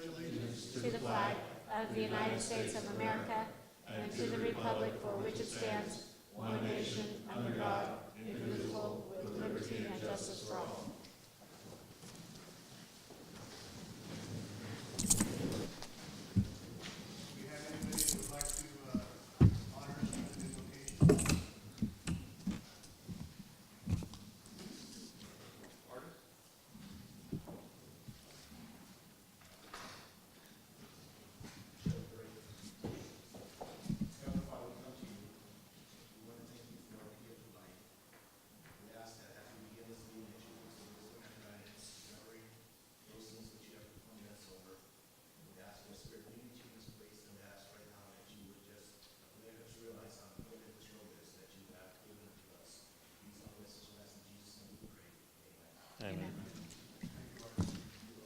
to the flag of the United States of America and to the republic for which it stands, one nation, under God, indivisible, with liberty and justice for all. Amen.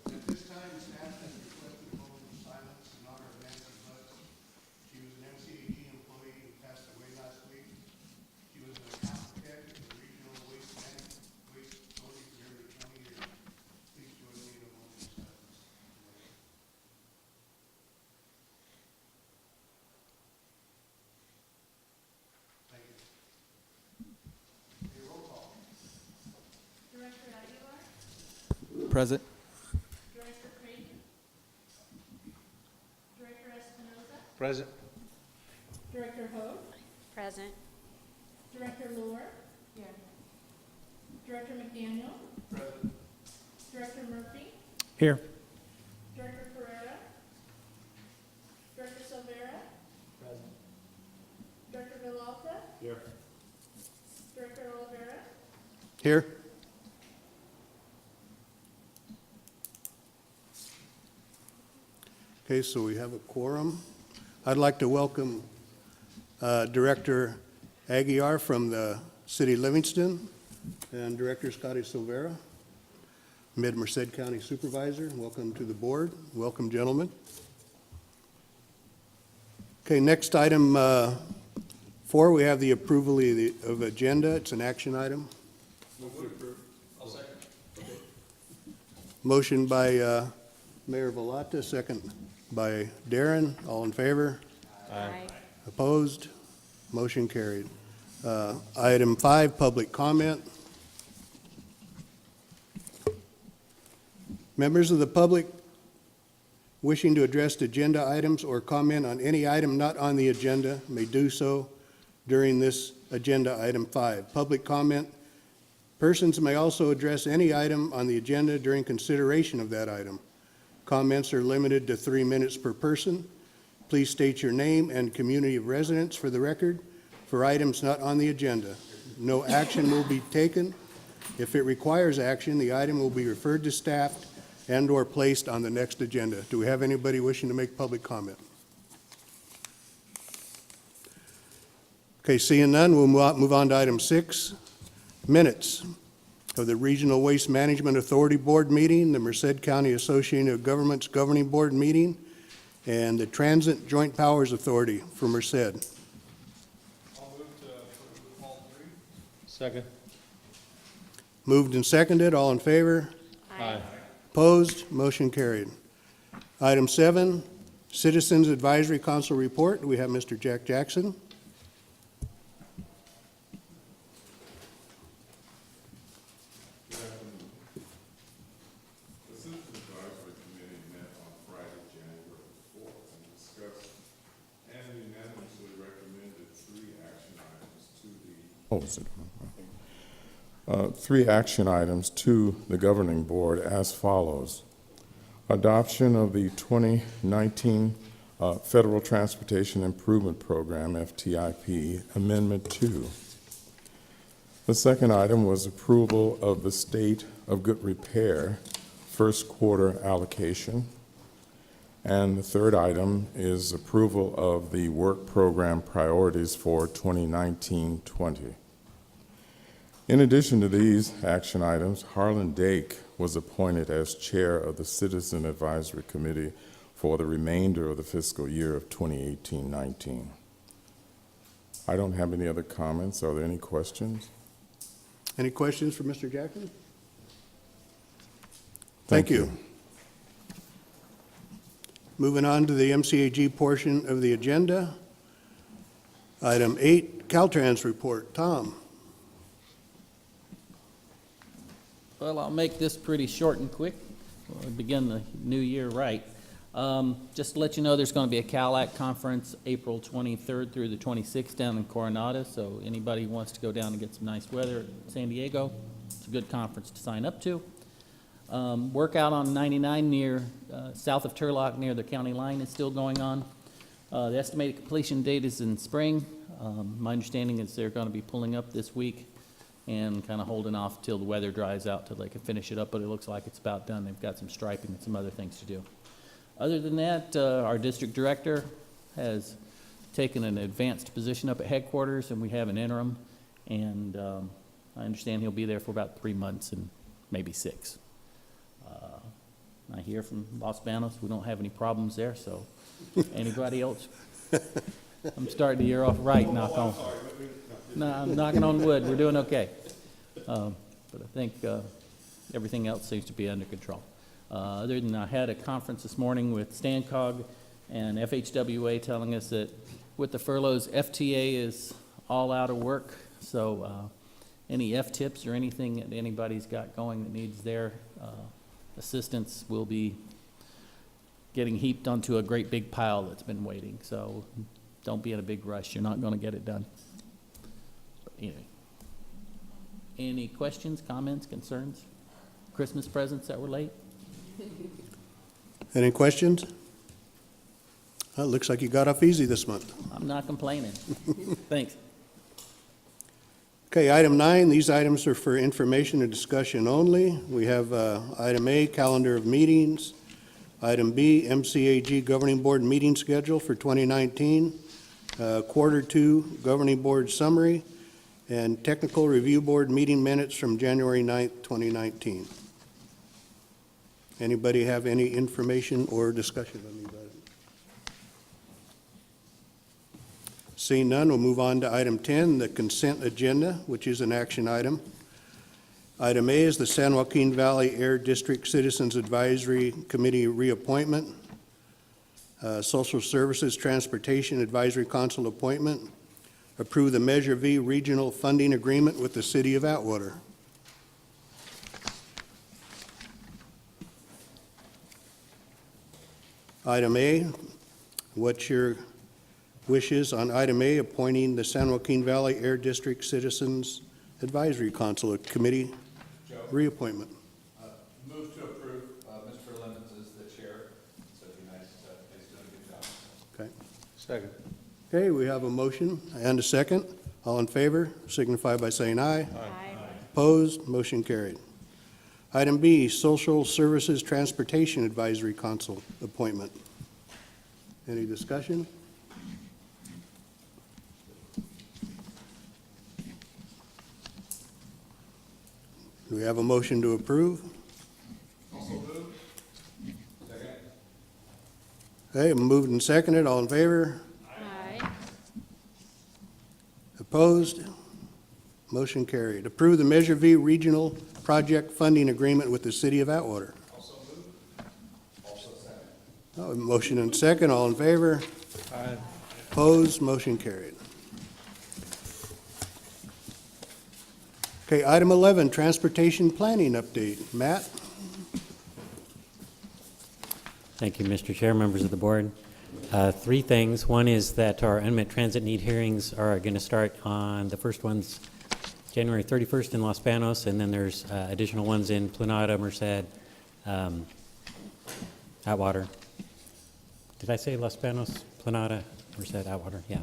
At this time, staff has requested a moment of silence in honor of Nancy Butts. She was an MCAG employee who passed away last week. She was an account tech in the regional waste authority for nearly 20 years. Please join me in a moment of silence. Thank you. Okay, roll call. Director Aguilar, Present. Director Creighton, Director Espinoza, Present. Director Hogue, Present. Director Lohr, here. Director McDaniel, Present. Director Murphy, Here. Director Pereira, Director Silvera, Present. Director Villalta, Here. Director Olivera, Here. Okay, so we have a quorum. I'd like to welcome Director Aguiar from the City of Livingston and Director Scotty Silvera, Mid-Merced County Supervisor. Welcome to the board. Welcome, gentlemen. Okay, next item 4, we have the approval of agenda. It's an action item. I'll second. Motion by Mayor Vallata, second by Darren. All in favor? Aye. Opposed? Motion carried. Item 5, public comment. Members of the public wishing to address agenda items or comment on any item not on the agenda may do so during this agenda item 5. Public comment. Persons may also address any item on the agenda during consideration of that item. Comments are limited to 3 minutes per person. Please state your name and community of residence for the record for items not on the agenda. No action will be taken. If it requires action, the item will be referred to staff and/or placed on the next agenda. Do we have anybody wishing to make public comment? Okay, seeing none, we'll move on to item 6, minutes of the Regional Waste Management Authority Board meeting, the Merced County Association of Governments Governing Board meeting, and the Transit Joint Powers Authority for Merced. I'll move to approve all 3. Second. Moved and seconded, all in favor? Aye. Opposed? Motion carried. Item 7, Citizens Advisory Council report. We have Mr. Jack Jackson. The Citizens Advisory Committee met on Friday, January 4th, and discussed and unanimously recommended 3 action items to the 3 action items to the governing board as follows. Adoption of the 2019 Federal Transportation Improvement Program, FTIP, Amendment 2. The second item was approval of the State of Good Repair first quarter allocation. And the third item is approval of the work program priorities for 2019-20. In addition to these action items, Harlan Dake was appointed as chair of the Citizen Advisory Committee for the remainder of the fiscal year of 2018-19. I don't have any other comments. Are there any questions? Any questions for Mr. Jackson? Thank you. Moving on to the MCAG portion of the agenda. Item 8, Caltrans report. Tom? Well, I'll make this pretty short and quick. We'll begin the new year right. Just to let you know, there's going to be a CalAC conference April 23rd through the 26th down in Coronado, so anybody who wants to go down and get some nice weather at San Diego, it's a good conference to sign up to. Workout on 99 near south of Turlock near the county line is still going on. The estimated completion date is in spring. My understanding is they're going to be pulling up this week and kind of holding off till the weather dries out till they can finish it up, but it looks like it's about done. They've got some striping and some other things to do. Other than that, our district director has taken an advanced position up at headquarters, and we have an interim, and I understand he'll be there for about 3 months and maybe 6. I hear from Los Banos, we don't have any problems there, so anybody else? I'm starting the year off right, knock on. No, I'm knocking on wood, we're doing okay. But I think everything else seems to be under control. Other than I had a conference this morning with StanCog and FHWA telling us that with the furloughs, FTA is all out of work, so any F-tips or anything that anybody's got going that needs their assistance will be getting heaped onto a great big pile that's been waiting. So don't be in a big rush. You're not going to get it done. But anyway, any questions, comments, concerns? Christmas presents that were late? Any questions? Well, it looks like you got off easy this month. I'm not complaining. Thanks. Okay, item 9, these items are for information and discussion only. We have item A, calendar of meetings. Item B, MCAG Governing Board meeting schedule for 2019. Quarter 2 Governing Board summary, and Technical Review Board meeting minutes from January 9th, 2019. Anybody have any information or discussion on these items? Seeing none, we'll move on to item 10, the consent agenda, which is an action item. Item A is the San Joaquin Valley Air District Citizens Advisory Committee reappointment. Social Services Transportation Advisory Council appointment. Approve the Measure V Regional Funding Agreement with the City of Atwater. Item A, what's your wishes on item A, appointing the San Joaquin Valley Air District Citizens Advisory Council Committee reappointment? Move to approve, Mr. Lemons is the chair, so it'd be nice, he's doing a good job. Okay. Second. Okay, we have a motion and a second. All in favor, signify by saying aye. Aye. Opposed, motion carried. Item B, Social Services Transportation Advisory Council appointment. Any discussion? Do we have a motion to approve? Also move. Second. Okay, moved and seconded. All in favor? Aye. Opposed? Motion carried. Approve the Measure V Regional Project Funding Agreement with the City of Atwater. Also move. Also second. Oh, motion and second. All in favor? Aye. Opposed? Motion carried. Okay, item 11, Transportation Planning Update. Matt? Thank you, Mr. Chair, members of the board. 3 things. One is that our unmet transit need hearings are going to start on the first one's January 31st in Los Banos, and then there's additional ones in Planada, Merced, Atwater. Did I say Los Banos, Planada, Merced, Atwater? Yeah.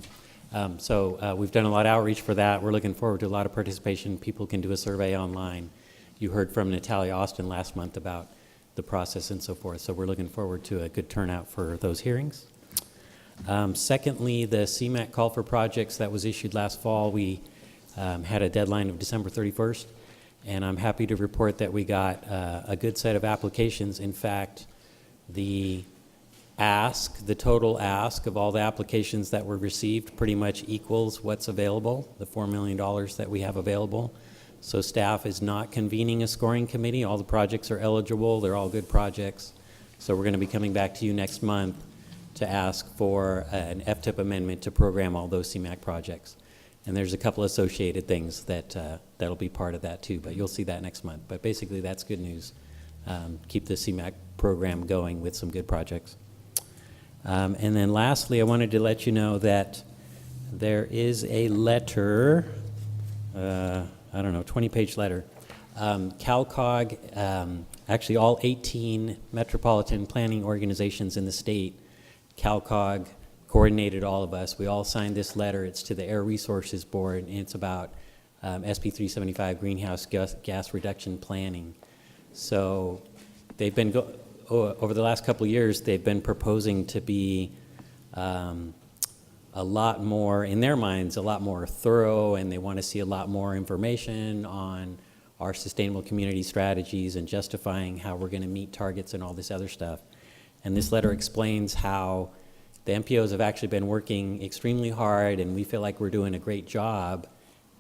So we've done a lot of outreach for that. We're looking forward to a lot of participation. People can do a survey online. You heard from Natalia Austin last month about the process and so forth. So we're looking forward to a good turnout for those hearings. Secondly, the CMAQ call for projects that was issued last fall, we had a deadline of December 31st, and I'm happy to report that we got a good set of applications. In fact, the total ask of all the applications that were received pretty much equals what's available, the $4 million that we have available. So staff is not convening a scoring committee. All the projects are eligible. They're all good projects. So we're going to be coming back to you next month to ask for an FTIP amendment to program all those CMAQ projects. And there's a couple associated things that that'll be part of that too, but you'll see that next month. But basically, that's good news. Keep the CMAQ program going with some good projects. And then lastly, I wanted to let you know that there is a letter, I don't know, 20-page letter. CalCog, actually all 18 metropolitan planning organizations in the state, CalCog coordinated all of us. We all signed this letter. It's to the Air Resources Board, and it's about SB 375 greenhouse gas reduction planning. So they've been, over the last couple of years, they've been proposing to be a lot more, in their minds, a lot more thorough, and they want to see a lot more information on our sustainable community strategies and justifying how we're going to meet targets and all this other stuff. And this letter explains how the MPOs have actually been working extremely hard, and we feel like we're doing a great job,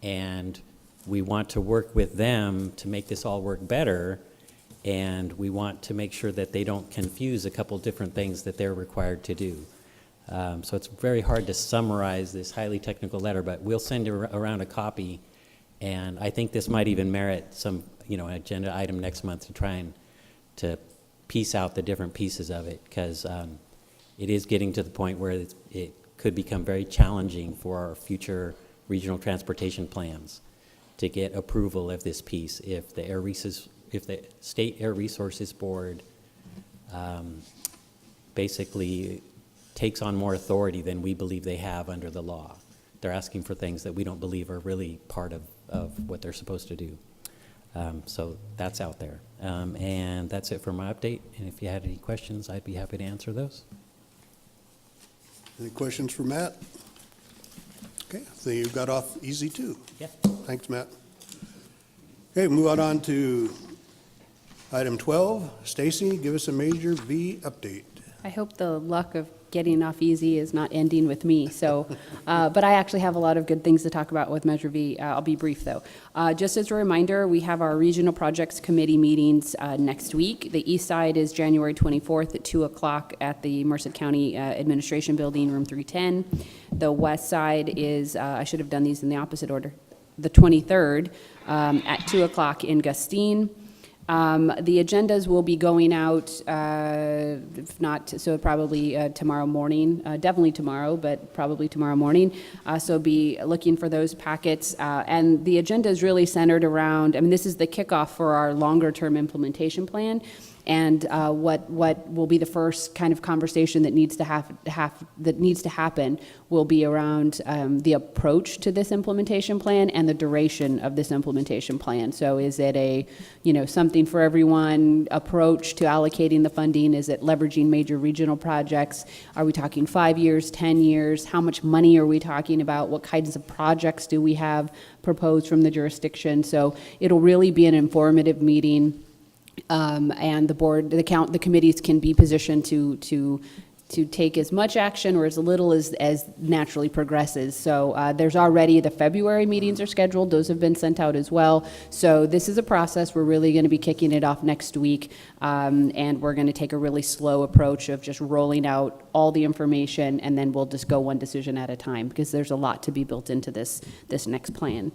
and we want to work with them to make this all work better, and we want to make sure that they don't confuse a couple different things that they're required to do. So it's very hard to summarize this highly technical letter, but we'll send around a copy, and I think this might even merit some, an agenda item next month to try and to piece out the different pieces of it, because it is getting to the point where it could become very challenging for our future regional transportation plans to get approval of this piece if the State Air Resources Board basically takes on more authority than we believe they have under the law. They're asking for things that we don't believe are really part of what they're supposed to do. So that's out there. And that's it for my update. And if you had any questions, I'd be happy to answer those. Any questions for Matt? Okay, so you got off easy too. Yeah. Thanks, Matt. Okay, move on to item 12. Stacy, give us a Major V update. I hope the luck of getting off easy is not ending with me. So, but I actually have a lot of good things to talk about with Measure V. I'll be brief though. Just as a reminder, we have our Regional Projects Committee meetings next week. The east side is January 24th at 2 o'clock at the Merced County Administration Building, room 310. The west side is, I should have done these in the opposite order, the 23rd at 2 o'clock in Gustine. The agendas will be going out, if not, so probably tomorrow morning, definitely tomorrow, but probably tomorrow morning. So be looking for those packets. And the agenda is really centered around, this is the kickoff for our longer term implementation plan. And what will be the first kind of conversation that needs to happen will be around the approach to this implementation plan and the duration of this implementation plan. So is it a something for everyone approach to allocating the funding? Is it leveraging major regional projects? Are we talking 5 years, 10 years? How much money are we talking about? What kinds of projects do we have proposed from the jurisdiction? So it'll really be an informative meeting. And the board, the committees can be positioned to take as much action or as little as naturally progresses. So there's already the February meetings are scheduled; those have been sent out as well. So this is a process. We're really going to be kicking it off next week, and we're going to take a really slow approach of just rolling out all the information, and then we'll just go one decision at a time because there's a lot to be built into this next plan.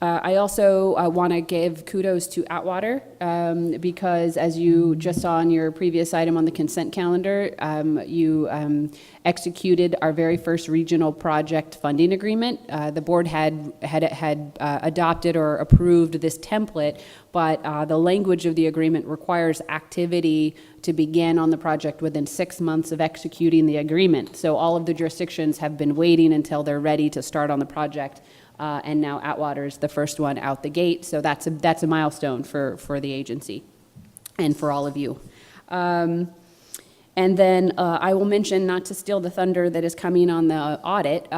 I also want to give kudos to Atwater because, as you just saw on your previous item on the consent calendar, you executed our very first regional project funding agreement. The board had adopted or approved this template, but the language of the agreement requires activity to begin on the project within 6 months of executing the agreement. So all of the jurisdictions have been waiting until they're ready to start on the project. And now Atwater is the first one out the gate, so that's a milestone for the agency and for all of you. And then I will mention, not to steal the thunder that is coming on the audit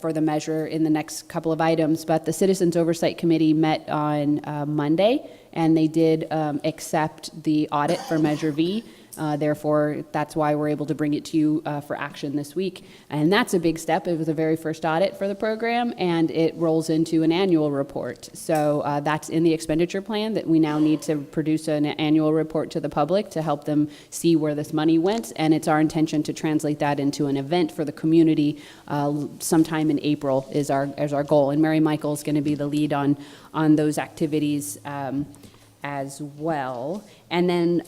for the measure in the next couple of items, but the Citizens Oversight Committee met on Monday, and they did accept the audit for Measure V. Therefore, that's why we're able to bring it to you for action this week. And that's a big step. It was the very first audit for the program, and it rolls into an annual report. So that's in the expenditure plan, that we now need to produce an annual report to the public to help them see where this money went. And it's our intention to translate that into an event for the community sometime in April is our goal. And Mary Michael is going to be the lead on those activities as well. And then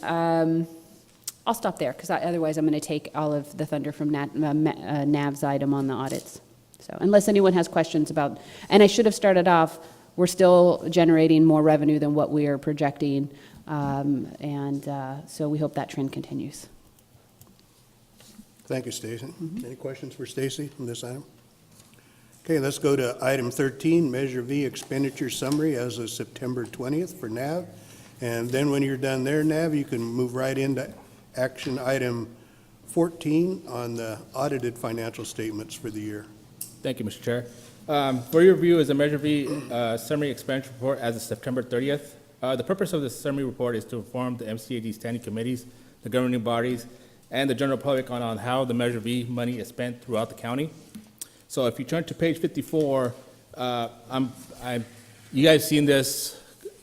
I'll stop there, because otherwise I'm going to take all of the thunder from Nav's item on the audits. So unless anyone has questions about, and I should have started off, we're still generating more revenue than what we are projecting, so we hope that trend continues. Thank you, Stacy. Any questions for Stacy on this item? Okay, let's go to item 13, Measure V expenditure summary as of September 20th for NAV. And then when you're done there, NAV, you can move right into action item 14 on the audited financial statements for the year. Thank you, Mr. Chair. For your review is a Measure V summary expenditure report as of September 30th. The purpose of this summary report is to inform the MCAG standing committees, the governing bodies, and the general public on how the Measure V money is spent throughout the county. So if you turn to page 54, you guys seen this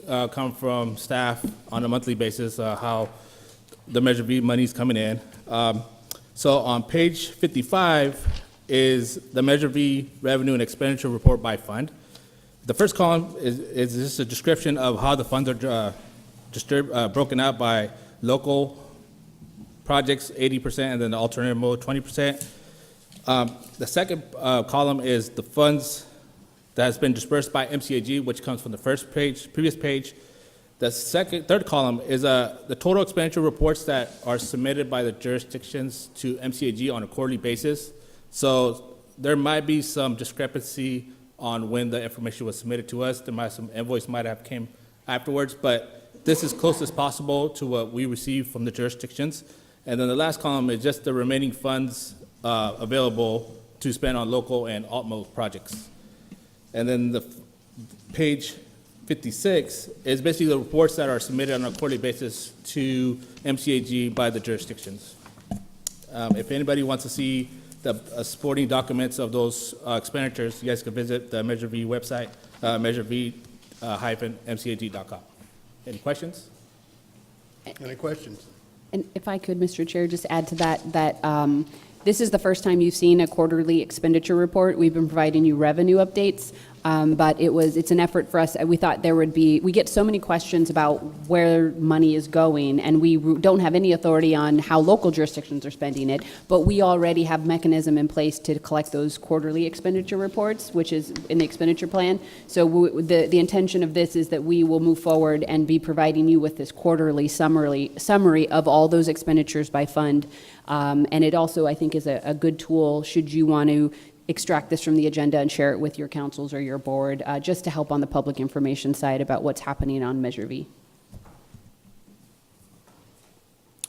come from staff on a monthly basis, how the Measure V money is coming in. So on page 55 is the Measure V revenue and expenditure report by fund. The first column is just a description of how the funds are broken out by local projects, 80%, and then the alternative mode, 20%. The second column is the funds that has been dispersed by MCAG, which comes from the previous page. The third column is the total expenditure reports that are submitted by the jurisdictions to MCAG on a quarterly basis. So there might be some discrepancy on when the information was submitted to us. Some invoice might have came afterwards, but this is close as possible to what we receive from the jurisdictions. And then the last column is just the remaining funds available to spend on local and alt mode projects. And then the page 56 is basically the reports that are submitted on a quarterly basis to MCAG by the jurisdictions. If anybody wants to see the supporting documents of those expenditures, you guys can visit the Measure V website, measurevmcag.com. Any questions? Any questions? And if I could, Mr. Chair, just add to that, this is the first time you've seen a quarterly expenditure report. We've been providing you revenue updates, but it's an effort for us. We thought we get so many questions about where money is going, and we don't have any authority on how local jurisdictions are spending it, but we already have mechanism in place to collect those quarterly expenditure reports, which is in the expenditure plan. So the intention of this is that we will move forward and be providing you with this quarterly summary of all those expenditures by fund. And it also, I think, is a good tool should you want to extract this from the agenda and share it with your councils or your board, just to help on the public information side about what's happening on Measure V.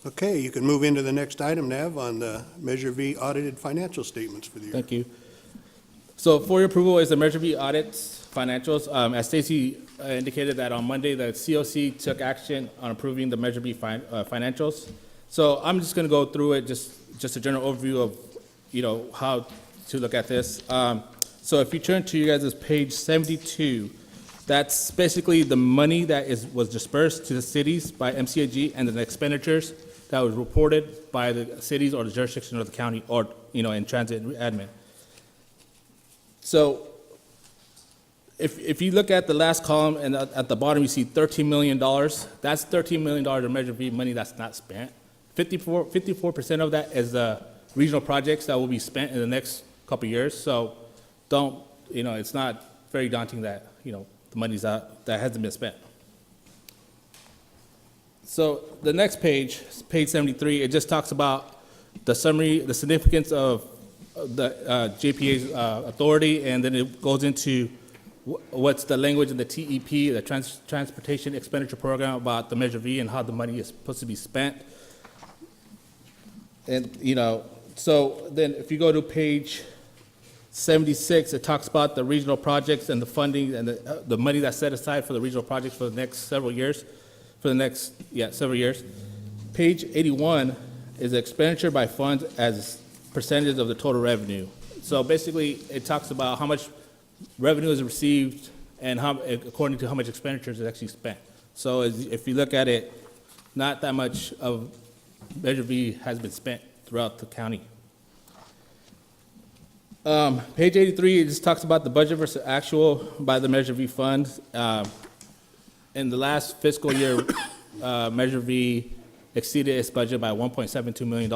Okay, you can move into the next item, Nav, on the Measure V audited financial statements for the year. Thank you. So for your approval is the Measure V audits financials. As Stacy indicated that on Monday, the COC took action on approving the Measure V financials. So I'm just going to go through it, just a general overview of, how to look at this. So if you turn to you guys' page 72, that's basically the money that was dispersed to the cities by MCAG and the expenditures that was reported by the cities or the jurisdiction of the county or, in transit admin. So if you look at the last column and at the bottom you see $13 million, that's $13 million of Measure V money that's not spent. 54% of that is the regional projects that will be spent in the next couple of years. So it's not very daunting that, the money's out that hasn't been spent. So the next page 73, it just talks about the summary, the significance of the JPA's authority, and then it goes into what's the language in the TEP, the Transportation Expenditure Program, about the Measure V and how the money is supposed to be spent. And, so then if you go to page 76, it talks about the regional projects and the funding and the money that's set aside for the regional projects for the next several years, several years. Page 81 is expenditure by funds as percentage of the total revenue. So basically, it talks about how much revenue is received and how, according to how much expenditures is actually spent. So if you look at it, not that much of Measure V has been spent throughout the county. Page 83, it just talks about the budget versus actual by the Measure V fund. In the last fiscal year, Measure V exceeded its budget by $1.72 million,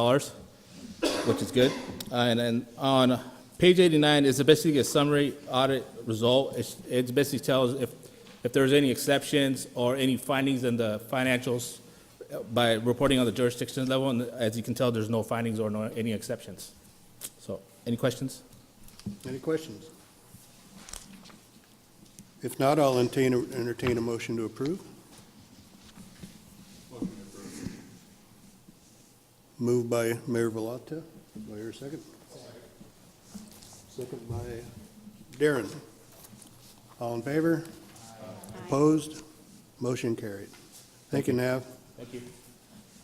which is good. And then on page 89 is basically a summary audit result. It basically tells if there's any exceptions or any findings in the financials by reporting on the jurisdiction level. And as you can tell, there's no findings or any exceptions. So, any questions? Any questions? If not, I'll entertain a motion to approve. Moved by Mayor Velata. Do I hear a second? Second by Darren. All in favor? Opposed? Motion carried. Thank you, Nav. Thank you.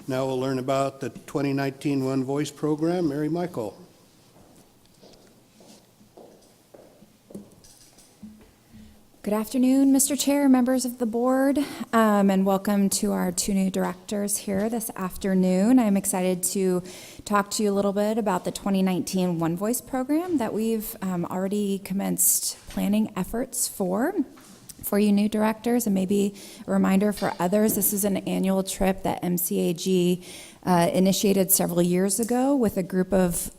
Now we'll learn about the 2019 One Voice program. Mary Michael. Good afternoon, Mr. Chair, members of the board, and welcome to our two new directors here this afternoon. I'm excited to talk to you a little bit about the 2019 One Voice program that we've already commenced planning efforts for you new directors, and maybe a reminder for others. This is an annual trip that MCAG initiated several years ago with a group of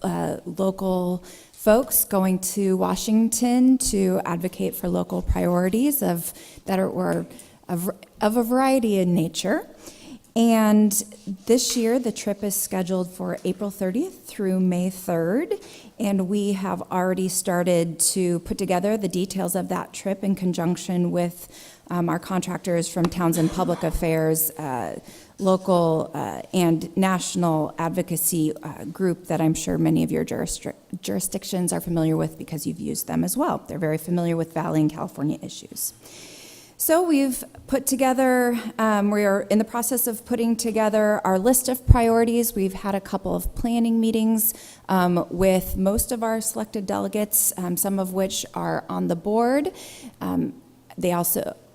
local folks going to Washington to advocate for local priorities that were of a variety in nature. And this year, the trip is scheduled for April 30th through May 3rd, and we have already started to put together the details of that trip in conjunction with our contractors from Townsend Public Affairs, local and national advocacy group that I'm sure many of your jurisdictions are familiar with because you've used them as well. They're very familiar with Valley and California issues. So we've put together, we are in the process of putting together our list of priorities. We've had a couple of planning meetings with most of our selected delegates, some of which are on the board.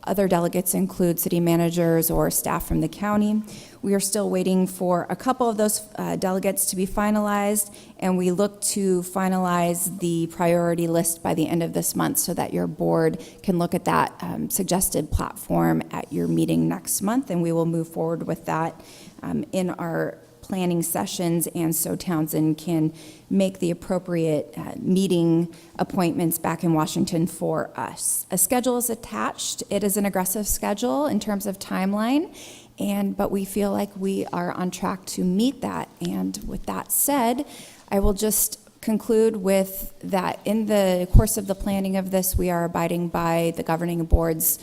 Other delegates include city managers or staff from the county. We are still waiting for a couple of those delegates to be finalized, and we look to finalize the priority list by the end of this month so that your board can look at that suggested platform at your meeting next month, and we will move forward with that in our planning sessions, and so Townsend can make the appropriate meeting appointments back in Washington for us. A schedule is attached. It is an aggressive schedule in terms of timeline, but we feel like we are on track to meet that. And with that said, I will just conclude with that in the course of the planning of this, we are abiding by the governing board's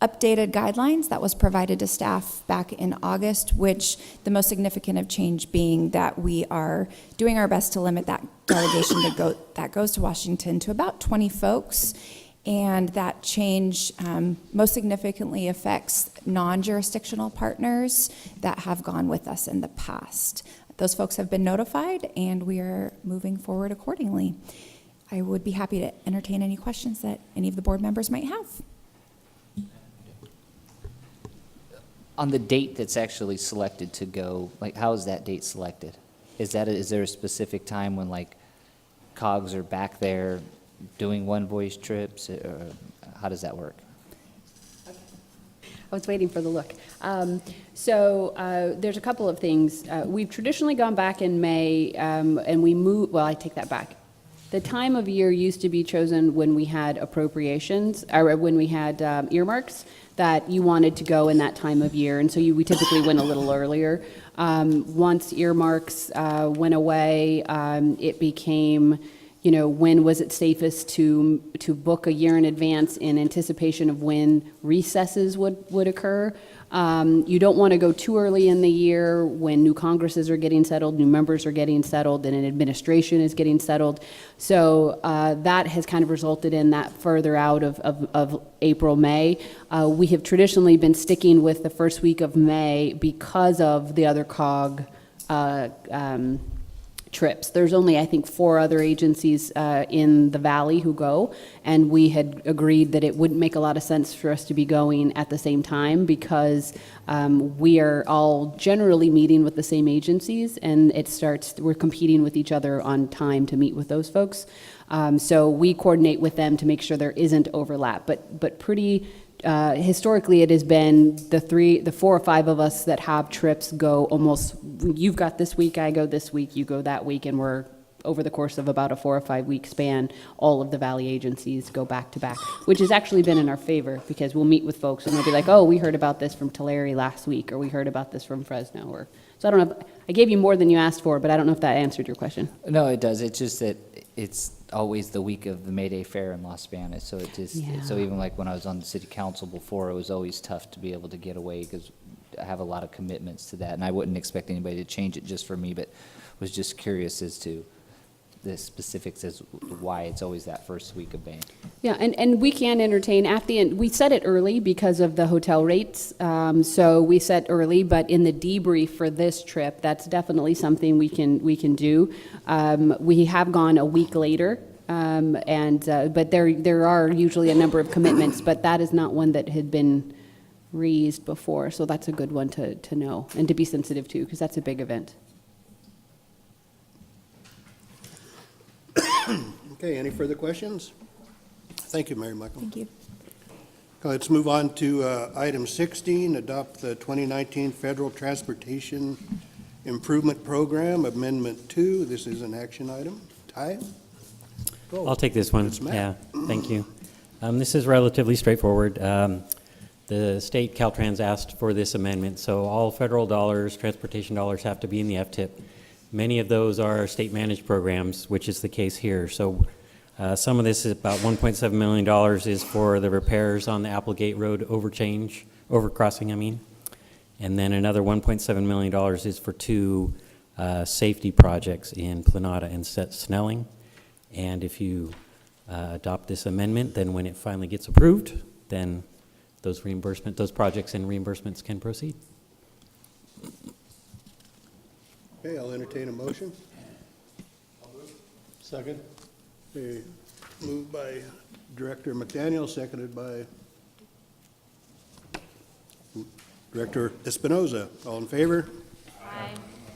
updated guidelines that was provided to staff back in August, which the most significant of change being that we are doing our best to limit that delegation that goes to Washington to about 20 folks. And that change most significantly affects non-jurisdictional partners that have gone with us in the past. Those folks have been notified, and we are moving forward accordingly. I would be happy to entertain any questions that any of the board members might have. On the date that's actually selected to go, like, how is that date selected? Is there a specific time when, like, COGS are back there doing One Voice trips, or how does that work? I was waiting for the look. There's a couple of things. We've traditionally gone back in May, and we moved, well, I take that back. The time of year used to be chosen when we had appropriations, or when we had earmarks, that you wanted to go in that time of year, and so we typically went a little earlier. Once earmarks went away, it became when was it safest to book a year in advance in anticipation of when recesses would occur. You don't want to go too early in the year when new Congresses are getting settled, new members are getting settled, and an administration is getting settled. So that has kind of resulted in that further out of April, May. We have traditionally been sticking with the first week of May because of the other COG trips. There's only, I think, 4 other agencies in the valley who go, and we had agreed that it wouldn't make a lot of sense for us to be going at the same time because we are all generally meeting with the same agencies, and we're competing with each other on time to meet with those folks. So we coordinate with them to make sure there isn't overlap, but pretty historically, it has been the 4 or 5 of us that have trips go almost, you've got this week, I go this week, you go that week, and we're, over the course of about a 4 or 5 week span, all of the Valley agencies go back to back, which has actually been in our favor because we'll meet with folks and they'll be like, oh, we heard about this from Tulare last week, or we heard about this from Fresno, so I don't know, I gave you more than you asked for, but I don't know if that answered your question. No, it does. It's just that it's always the week of the May Day Fair in Las Vegas, so so even like when I was on the city council before, it was always tough to be able to get away because I have a lot of commitments to that, and I wouldn't expect anybody to change it just for me, but was just curious as to the specifics as why it's always that first week of May. Yeah, and we can entertain at the end. We set it early because of the hotel rates, so we set early. But in the debrief for this trip, that's definitely something we can do. We have gone a week later, but there are usually a number of commitments. But that is not one that had been raised before, so that's a good one to know and to be sensitive to because that's a big event. Okay, any further questions? Thank you, Mary Michael. Thank you. Let's move on to item 16, adopt the 2019 Federal Transportation Improvement Program, Amendment 2. This is an action item. Ty? Go. I'll take this one. It's Matt. Yeah, thank you. This is relatively straightforward. The state Caltrans asked for this amendment, so all federal dollars, transportation dollars have to be in the FTIP. Many of those are state-managed programs, which is the case here. So some of this is about $1.7 million is for the repairs on the Applegate Road overcrossing, I mean. And then another $1.7 million is for 2 safety projects in Planada and Snelling. And if you adopt this amendment, then when it finally gets approved, then those projects and reimbursements can proceed. Okay, I'll entertain a motion. Second. Okay, moved by Director McDaniel, seconded by Director Espinoza. All in favor? Aye.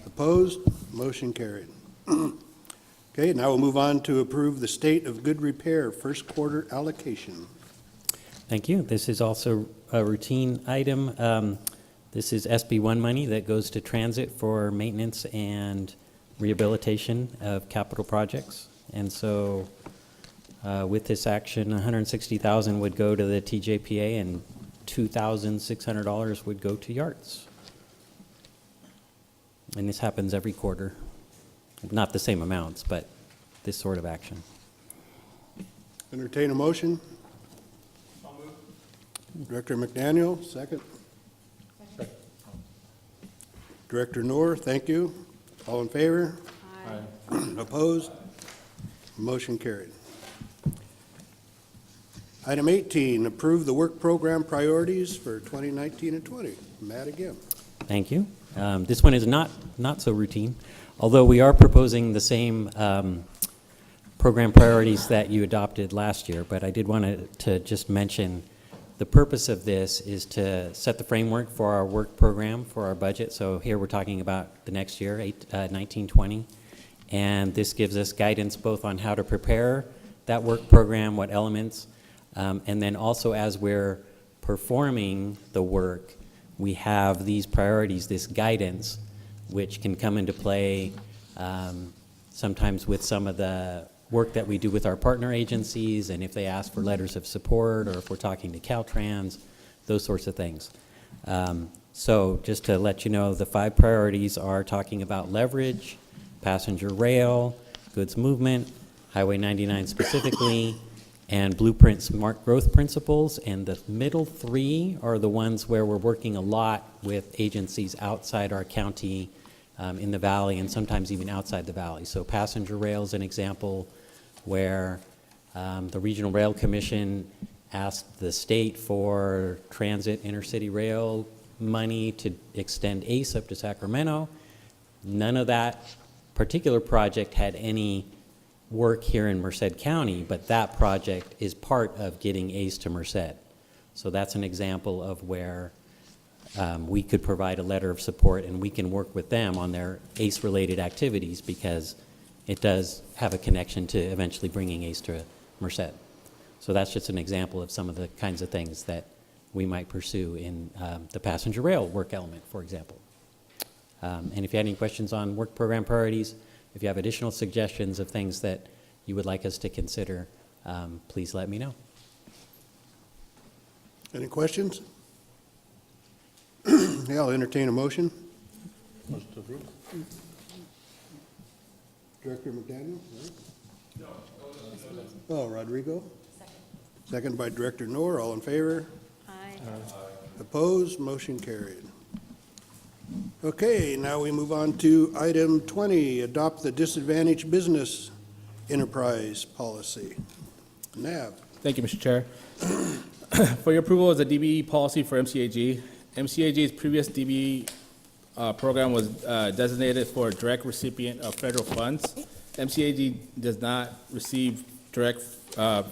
Opposed? Motion carried. Okay, now we'll move on to approve the State of Good Repair first quarter allocation. Thank you. This is also a routine item. This is SB1 money that goes to transit for maintenance and rehabilitation of capital projects. And so with this action, $160,000 would go to the TJPA and $2,600 would go to YARTS. And this happens every quarter. Not the same amounts, but this sort of action. Entertain a motion. Director McDaniel, second. Director Noor, thank you. All in favor? Aye. Opposed? Motion carried. Item 18, approve the work program priorities for 2019 and 20. Matt again. Thank you. This one is not so routine, although we are proposing the same program priorities that you adopted last year, but I did want to just mention the purpose of this is to set the framework for our work program for our budget. So here we're talking about the next year, 1920, and this gives us guidance both on how to prepare that work program, what elements, and then also as we're performing the work, we have these priorities, this guidance, which can come into play sometimes with some of the work that we do with our partner agencies, and if they ask for letters of support, or if we're talking to Caltrans, those sorts of things. So just to let you know, the 5 priorities are talking about leverage, passenger rail, goods movement, Highway 99 specifically, and Blueprint Smart Growth Principles. And the middle three are the ones where we're working a lot with agencies outside our county, in the valley, and sometimes even outside the valley. So passenger rail is an example where the Regional Rail Commission asked the state for transit intercity rail money to extend ACE up to Sacramento. None of that particular project had any work here in Merced County, but that project is part of getting ACE to Merced. So that's an example of where we could provide a letter of support, and we can work with them on their ACE-related activities because it does have a connection to eventually bringing ACE to Merced. So that's just an example of some of the kinds of things that we might pursue in the passenger rail work element, for example. And if you have any questions on work program priorities, if you have additional suggestions of things that you would like us to consider, please let me know. Any questions? Yeah, I'll entertain a motion. Director McDaniel? No. Oh, Rodrigo? Second by Director Noor. All in favor? Aye. Opposed? Motion carried. Okay, now we move on to item 20, adopt the disadvantaged business enterprise policy. Nav. Thank you, Mr. Chair. For your approval is a DBE policy for MCAG. MCAG's previous DBE program was designated for a direct recipient of federal funds. MCAG does not receive direct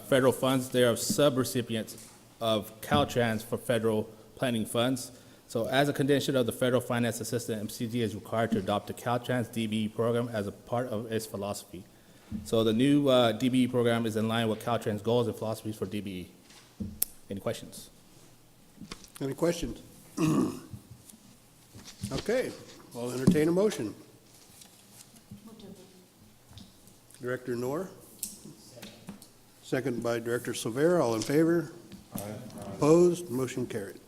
federal funds. They are sub-recipients of Caltrans for federal planning funds. So as a condition of the federal finance assistant, MCAG is required to adopt the Caltrans DBE program as a part of its philosophy. So the new DBE program is in line with Caltrans' goals and philosophies for DBE. Any questions? Any questions? Okay, I'll entertain a motion. Director Noor? Second by Director Silvera. All in favor? Aye. Opposed? Motion carried.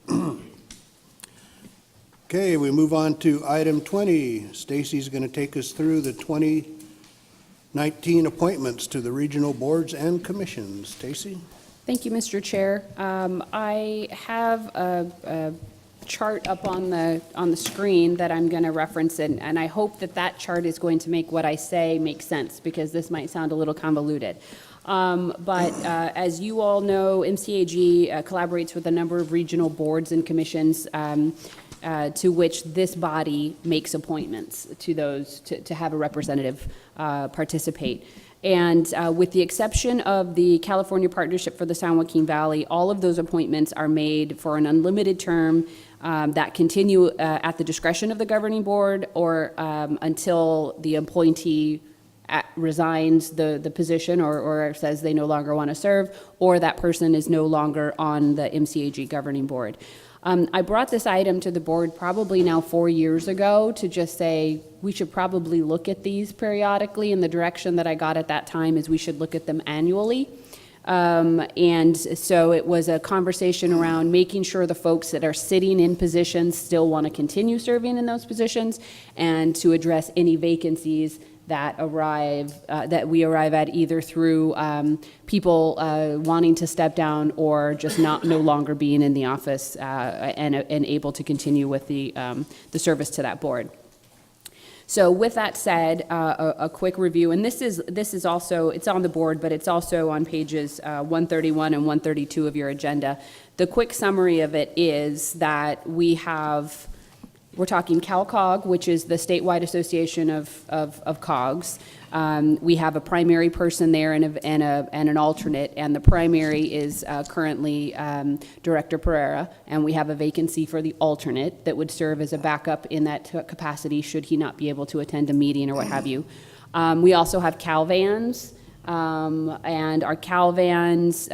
Okay, we move on to item 20. Stacy's going to take us through the 2019 appointments to the regional boards and commissions. Stacy? Thank you, Mr. Chair. I have a chart up on the screen that I'm going to reference, and I hope that that chart is going to make what I say make sense, because this might sound a little convoluted. But as you all know, MCAG collaborates with a number of regional boards and commissions to which this body makes appointments to those to have a representative participate. And with the exception of the California Partnership for the San Joaquin Valley, all of those appointments are made for an unlimited term that continue at the discretion of the governing board or until the appointee resigns the position or says they no longer want to serve, or that person is no longer on the MCAG governing board. I brought this item to the board probably now 4 years ago to just say we should probably look at these periodically, and the direction that I got at that time is we should look at them annually. And so it was a conversation around making sure the folks that are sitting in positions still want to continue serving in those positions, and to address any vacancies that we arrive at either through people wanting to step down or just no longer being in the office and able to continue with the service to that board. So with that said, a quick review, and this is also, it's on the board, but it's also on pages 131 and 132 of your agenda. The quick summary of it is that we're talking CalCog, which is the statewide association of COGs. We have a primary person there and an alternate, and the primary is currently Director Pereira, and we have a vacancy for the alternate that would serve as a backup in that capacity should he not be able to attend a meeting or what have you. We also have CalVans. And our CalVans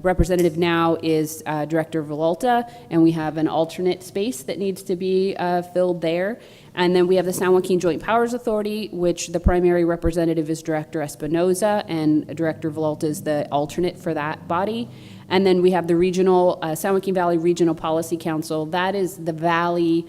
representative now is Director Villalta, and we have an alternate space that needs to be filled there. And then we have the San Joaquin Joint Powers Authority, which the primary representative is Director Espinoza, and Director Villalta is the alternate for that body. And then we have the regional San Joaquin Valley Regional Policy Council. That is the valley.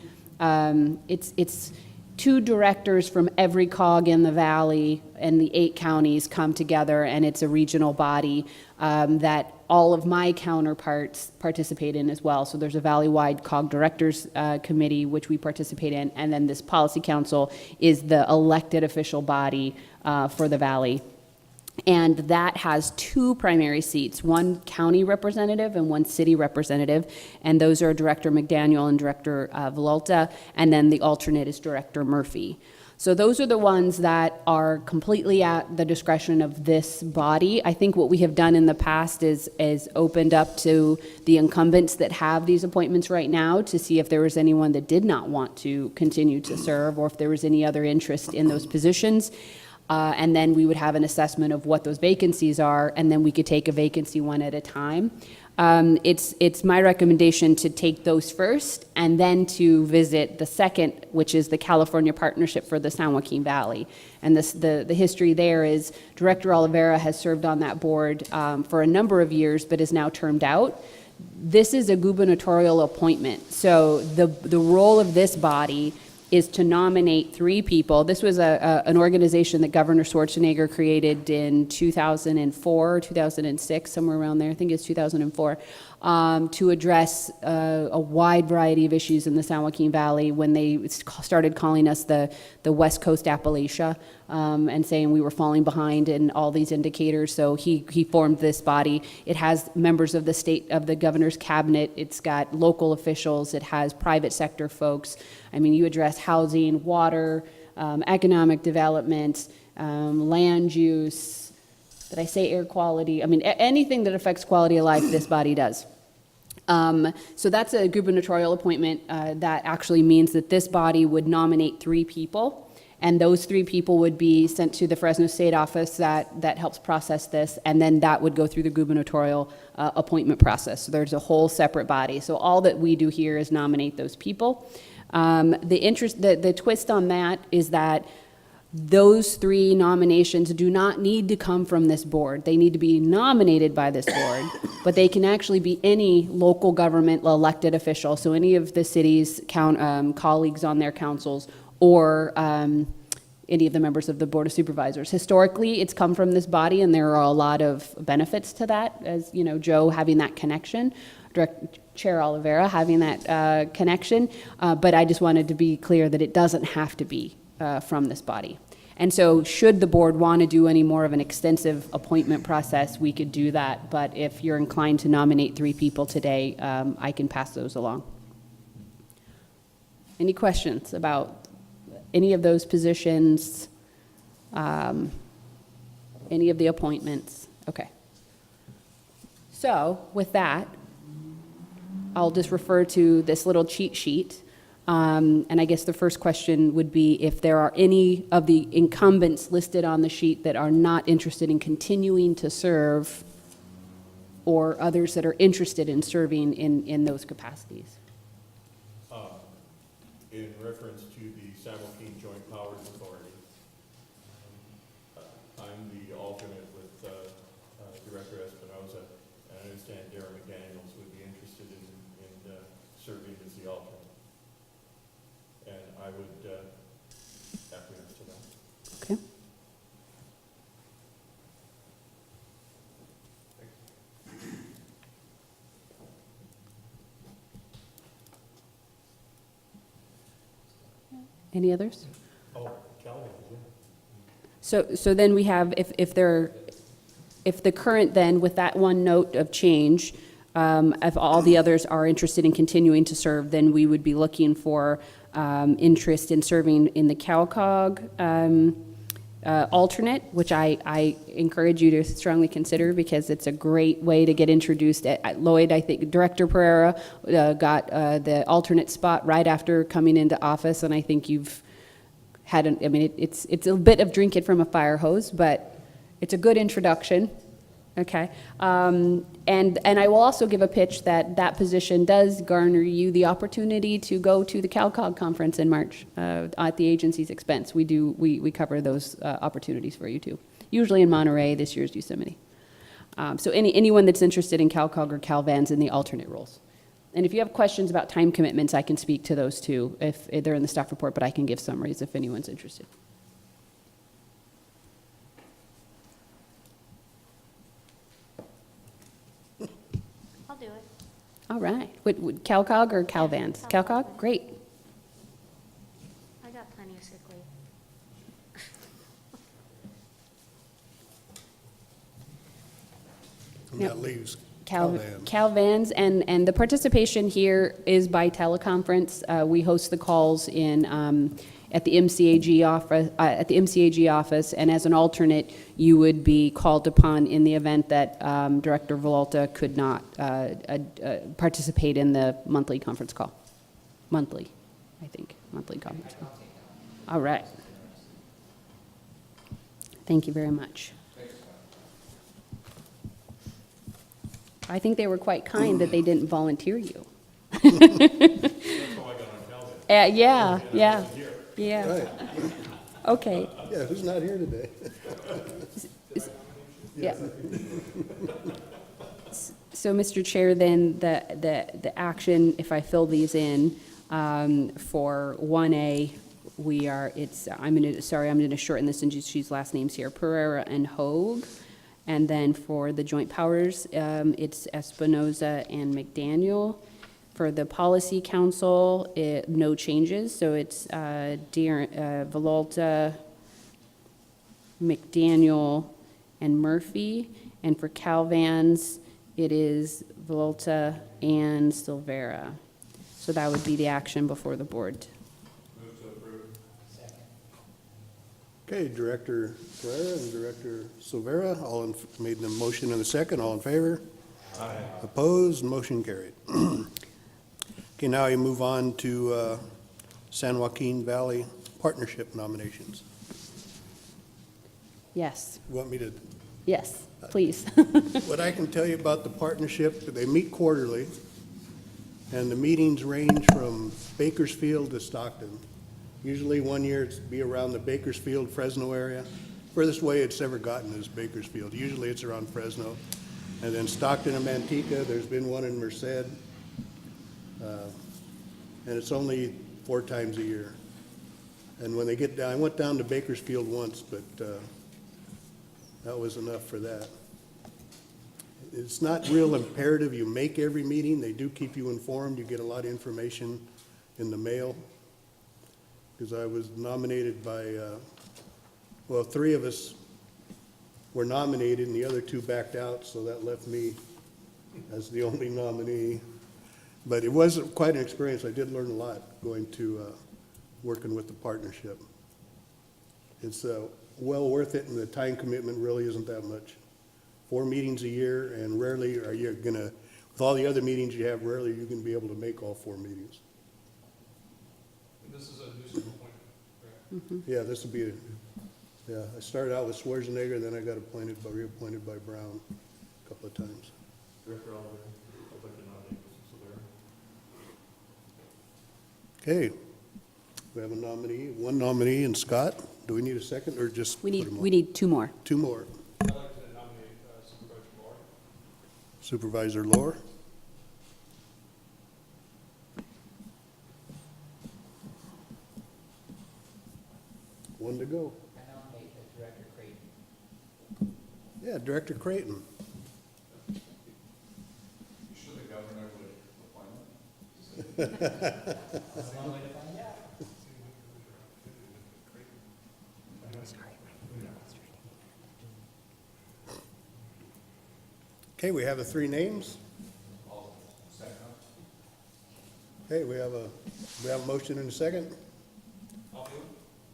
2 directors from every COG in the valley and the 8 counties come together, and it's a regional body that all of my counterparts participate in as well. So there's a valley-wide COG Directors Committee, which we participate in, and then this Policy Council is the elected official body for the valley. And that has 2 primary seats, 1 county representative and 1 city representative, and those are Director McDaniel and Director Villalta, and then the alternate is Director Murphy. So those are the ones that are completely at the discretion of this body. I think what we have done in the past is opened up to the incumbents that have these appointments right now to see if there was anyone that did not want to continue to serve, or if there was any other interest in those positions. And then we would have an assessment of what those vacancies are, and then we could take a vacancy one at a time. It's my recommendation to take those first, and then to visit the second, which is the California Partnership for the San Joaquin Valley. And the history there is Director Oliveira has served on that board for a number of years, but is now termed out. This is a gubernatorial appointment, so the role of this body is to nominate 3 people. This was an organization that Governor Schwarzenegger created in 2004 or 2006, somewhere around there. I think it's 2004, to address a wide variety of issues in the San Joaquin Valley when they started calling us the West Coast Appalachia, and saying we were falling behind in all these indicators. So he formed this body. It has members of the state, of the governor's cabinet. It's got local officials. It has private sector folks. I mean, you address housing, water, economic development, land use. Did I say air quality? I mean, anything that affects quality of life, this body does. So that's a gubernatorial appointment. That actually means that this body would nominate 3 people, and those 3 people would be sent to the Fresno State office that helps process this, and then that would go through the gubernatorial appointment process. So there's a whole separate body. So all that we do here is nominate those people. The twist on that is that those 3 nominations do not need to come from this board. They need to be nominated by this board, but they can actually be any local government elected official, so any of the city's colleagues on their councils, or any of the members of the Board of Supervisors. Historically, it's come from this body, and there are a lot of benefits to that, as you know, Joe having that connection, Chair Oliveira having that connection, but I just wanted to be clear that it doesn't have to be from this body. And so should the board want to do any more of an extensive appointment process, we could do that, but if you're inclined to nominate 3 people today, I can pass those along. Any questions about any of those positions, any of the appointments? Okay. So with that, I'll just refer to this little cheat sheet. And I guess the first question would be if there are any of the incumbents listed on the sheet that are not interested in continuing to serve, or others that are interested in serving in those capacities. In reference to the San Joaquin Joint Powers Authority, I'm the alternate with Director Espinoza, and I understand Darren McDaniels would be interested in serving as the alternate. And I would acquiesce to that. Okay. Any others? Oh, Calvin, yeah. So then we have, if the current then, with that one note of change, if all the others are interested in continuing to serve, then we would be looking for interest in serving in the CalCog alternate, which I encourage you to strongly consider because it's a great way to get introduced. At Lloyd, I think Director Pereira got the alternate spot right after coming into office, and I think you've had it's a bit of drink it from a fire hose, but it's a good introduction. Okay, and I will also give a pitch that position does garner you the opportunity to go to the CalCog conference in March at the agency's expense. We cover those opportunities for you too. Usually in Monterey, this year's Yosemite. So anyone that's interested in CalCog or CalVans in the alternate roles. And if you have questions about time commitments, I can speak to those too, if they're in the staff report, but I can give summaries if anyone's interested. I'll do it. All right. Would CalCog or CalVans? Yeah, CalCog, great. I got plenty of sick leave. And that leaves CalVans. CalVans. And the participation here is by teleconference. We host the calls in, at the MCAG office, and as an alternate, you would be called upon in the event that Director Volta could not participate in the monthly conference call. Monthly conference call. All right. Thank you very much. I think they were quite kind that they didn't volunteer you. Yeah. Right. Okay. Yeah, who's not here today? Yeah. So, Mr. Chair, then the action, if I fill these in, for 1A, I'm gonna shorten this and just use last names here, Pereira and Hogue. And then for the joint powers, it's Espinoza and McDaniel. For the policy council, no changes, so it's Villalta, McDaniel, and Murphy. And for CalVans, it is Villalta and Silvera. So that would be the action before the board. Move to approve. Okay, Director Pereira and Director Silvera, made the motion in the second. All in favor? Aye. Opposed? Motion carried. Okay, now you move on to San Joaquin Valley Partnership nominations. Yes, You want me to? yes, please. What I can tell you about the partnership, they meet quarterly, and the meetings range from Bakersfield to Stockton. Usually one year it's be around the Bakersfield, Fresno area. Furthest way it's ever gotten is Bakersfield. Usually it's around Fresno. And then Stockton and Manteca, there's been one in Merced. And it's only 4 times a year. And when they get down, I went down to Bakersfield once, but that was enough for that. It's not real imperative you make every meeting. They do keep you informed. You get a lot of information in the mail. Because I was nominated by, 3 of us were nominated and the other 2 backed out, so that left me as the only nominee. But it was quite an experience. I did learn a lot going to working with the partnership. It's well worth it, and the time commitment really isn't that much. 4 meetings a year, and rarely are you gonna, with all the other meetings you have, rarely you're gonna be able to make all 4 meetings. This is a new appointment, correct? Yeah, this will be, I started out with Schwarzenegger, then I got reappointed by Brown a couple of times. Director Oliver, I'd like to nominate Mr. Silvera. Okay, we have a nominee, 1 nominee, and Scott. Do we need a second, or just? We put 'em on? need 2 more. 2 more. I'd like to nominate Supervisor Moore. Supervisor Lohr. One to go. I nominate Director Creighton. Yeah, Director Creighton. You sure the governor would appoint him? That's one way to find out. Okay, we have the 3 names. Okay, we have a motion and a second.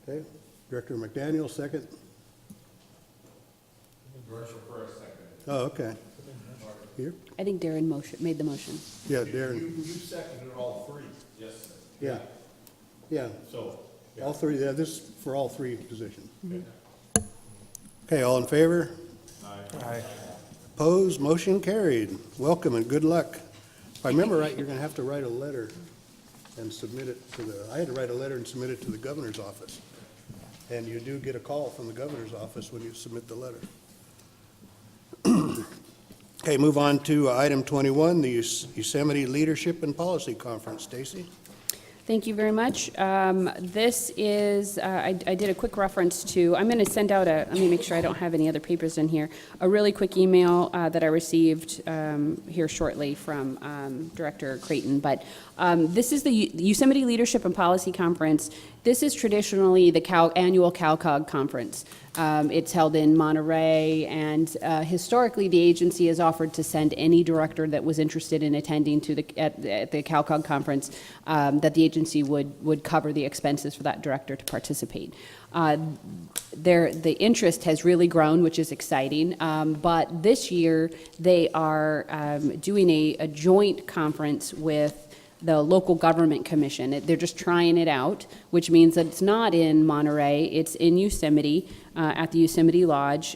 Okay, Director McDaniel, second. Director Pereira, second. Oh, okay. Here? I think Darren made the motion. Yeah, Darren. You seconded all 3? Yes, sir. Yeah. Yeah, So, all 3, yeah, this is for all 3 positions. Okay, all in favor? aye. Opposed, motion carried. Welcome and good luck. If I remember right, you're gonna have to write a letter and submit it to I had to write a letter and submit it to the governor's office. And you do get a call from the governor's office when you submit the letter. Okay, move on to item 21, the Yosemite Leadership and Policy Conference. Stacy? Thank you very much. This is, I did a quick reference to, I'm going to send out let me make sure I don't have any other papers in here, a really quick email that I received here shortly from Director Creighton. But this is the Yosemite Leadership and Policy Conference. This is traditionally the annual CalCog conference. It's held in Monterey, and historically, the agency has offered to send any director that was interested in attending to at the CalCog conference, that the agency would cover the expenses for that director to participate. The interest has really grown, which is exciting, but this year they are doing a joint conference with the local government commission. They're just trying it out, which means that it's not in Monterey, it's in Yosemite, at the Yosemite Lodge.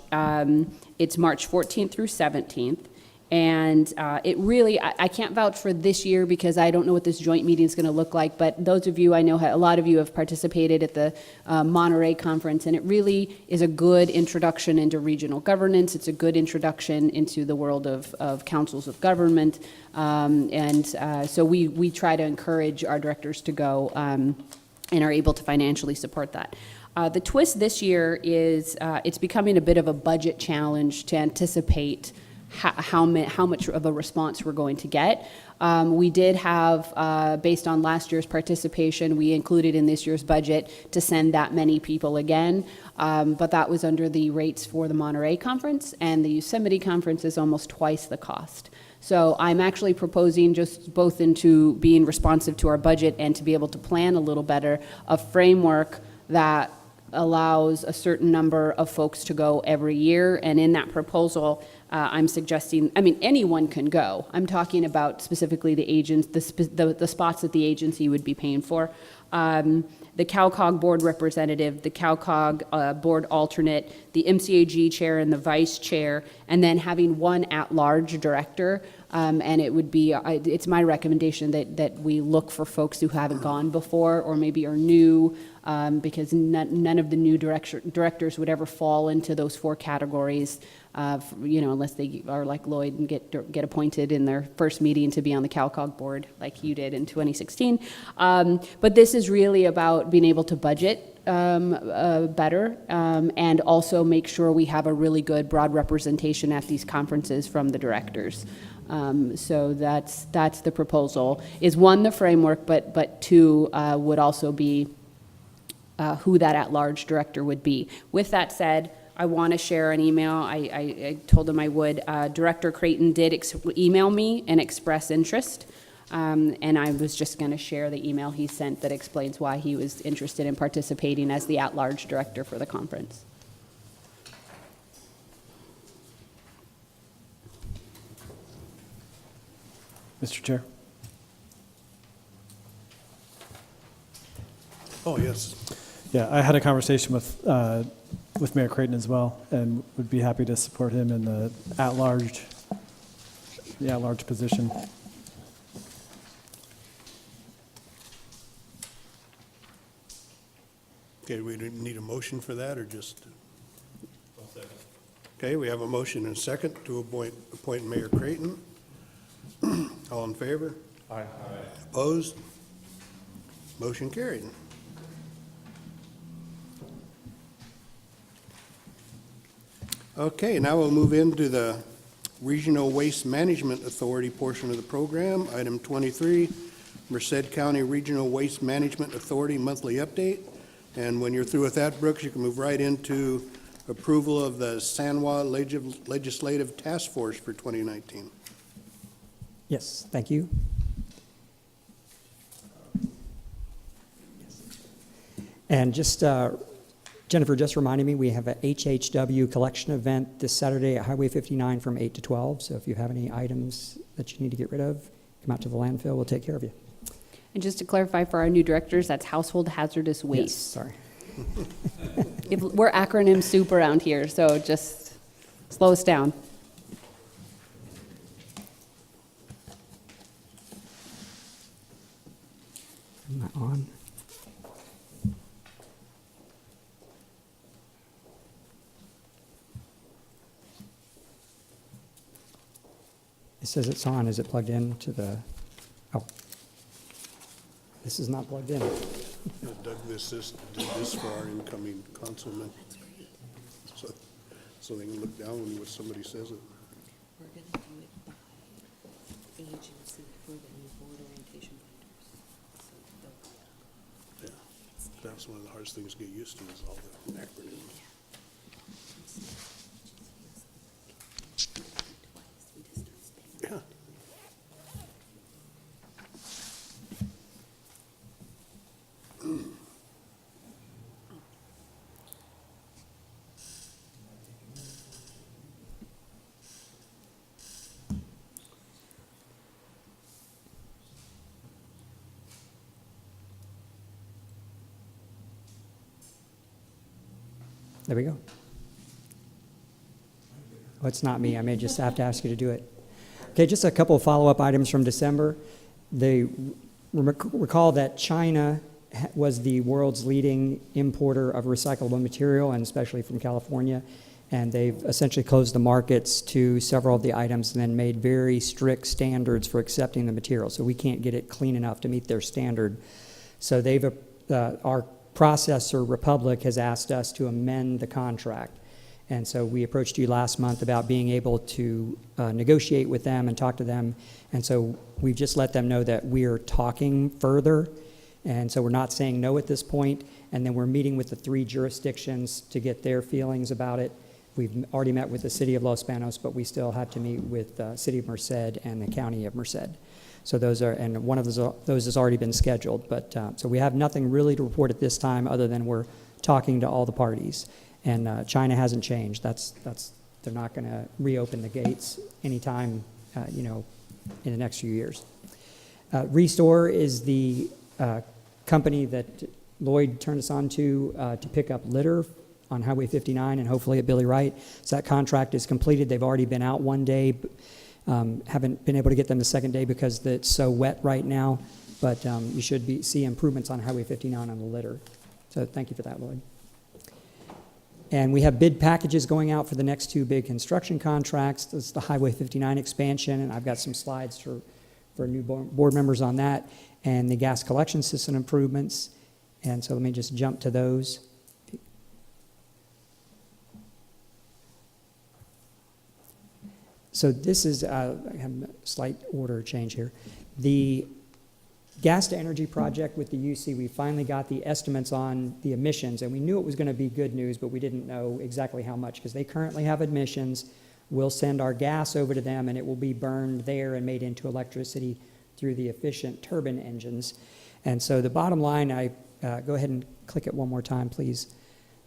It's March 14th through 17th. And it really, I can't vouch for this year because I don't know what this joint meeting is going to look like, but those of you, I know a lot of you have participated at the Monterey conference, and it really is a good introduction into regional governance. It's a good introduction into the world of councils of government. So we try to encourage our directors to go and are able to financially support that. The twist this year is it's becoming a bit of a budget challenge to anticipate how much of a response we're going to get. We did have, based on last year's participation, we included in this year's budget to send that many people again, but that was under the rates for the Monterey conference, and the Yosemite conference is almost twice the cost. So I'm actually proposing, just both into being responsive to our budget and to be able to plan a little better, a framework that allows a certain number of folks to go every year. And in that proposal, I'm suggesting, anyone can go. I'm talking about specifically the agents, the spots that the agency would be paying for. The CalCog board representative, the CalCog board alternate, the MCAG chair and the vice chair, and then having one at-large director. And it would be, it's my recommendation that we look for folks who haven't gone before or maybe are new, because none of the new directors would ever fall into those four categories, unless they are like Lloyd and get appointed in their first meeting to be on the CalCog board, like you did in 2016. But this is really about being able to budget better, and also make sure we have a really good broad representation at these conferences from the directors. So that's the proposal. Is one, the framework, but two would also be who that at-large director would be. With that said, I want to share an email. I told him I would. Director Creighton did email me and express interest, and I was just going to share the email he sent that explains why he was interested in participating as the at-large director for the conference. Mr. Chair. Oh, yes. Yeah, I had a conversation with Mayor Creighton as well, and would be happy to support him in the at-large position. Okay, we need a motion for that, or just? Okay, we have a motion and a second to appoint Mayor Creighton. All in favor? Aye. Opposed? Motion carried. Okay, now we'll move into the Regional Waste Management Authority portion of the program. Item 23, Merced County Regional Waste Management Authority monthly update. And when you're through with that, Brooks, you can move right into approval of the San Juan Legislative Task Force for 2019. Yes, thank you. And just, Jennifer just reminded me, we have a HHW collection event this Saturday at Highway 59 from 8 to 12. So if you have any items that you need to get rid of, come out to the landfill, we'll take care of you. And just to clarify for our new directors, that's household hazardous waste. Yes, sorry. We're acronym soup around here, so just slow us down. Am I on? It says it's on. Is it plugged in to the, oh. This is not plugged in. Doug, this did this for our incoming councilman. So they can look down when somebody says it. We're gonna do it by agency for the new board orientation binders. So they'll Yeah, that's one of the hardest things to get used to is all the acronyms. Yeah. There we go. Oh, it's not me. I may just have to ask you to do it. Okay, just a couple of follow-up items from December. They recall that China was the world's leading importer of recyclable material, and especially from California. And they've essentially closed the markets to several of the items and then made very strict standards for accepting the material. So we can't get it clean enough to meet their standard. So our processor, Republic, has asked us to amend the contract. And so we approached you last month about being able to negotiate with them and talk to them. And so we've just let them know that we are talking further. And so we're not saying no at this point. And then we're meeting with the 3 jurisdictions to get their feelings about it. We've already met with the city of Los Banos, but we still have to meet with the city of Merced and the county of Merced. So those are, and one of those has already been scheduled. But so we have nothing really to report at this time other than we're talking to all the parties. And China hasn't changed. They're not going to reopen the gates anytime, in the next few years. Restore is the company that Lloyd turned us on to pick up litter on Highway 59 and hopefully at Billy Wright. So that contract is completed. They've already been out one day. Haven't been able to get them the second day because it's so wet right now. But you should see improvements on Highway 59 on the litter. So thank you for that, Lloyd. And we have bid packages going out for the next 2 big construction contracts. This is the Highway 59 expansion, and I've got some slides for new board members on that, and the gas collection system improvements. And so let me just jump to those. So this is, I have a slight order change here. The gas to energy project with the UC, we finally got the estimates on the emissions, and we knew it was going to be good news, but we didn't know exactly how much, because they currently have emissions. We'll send our gas over to them, and it will be burned there and made into electricity through the efficient turbine engines. And so the bottom line, go ahead and click it one more time, please.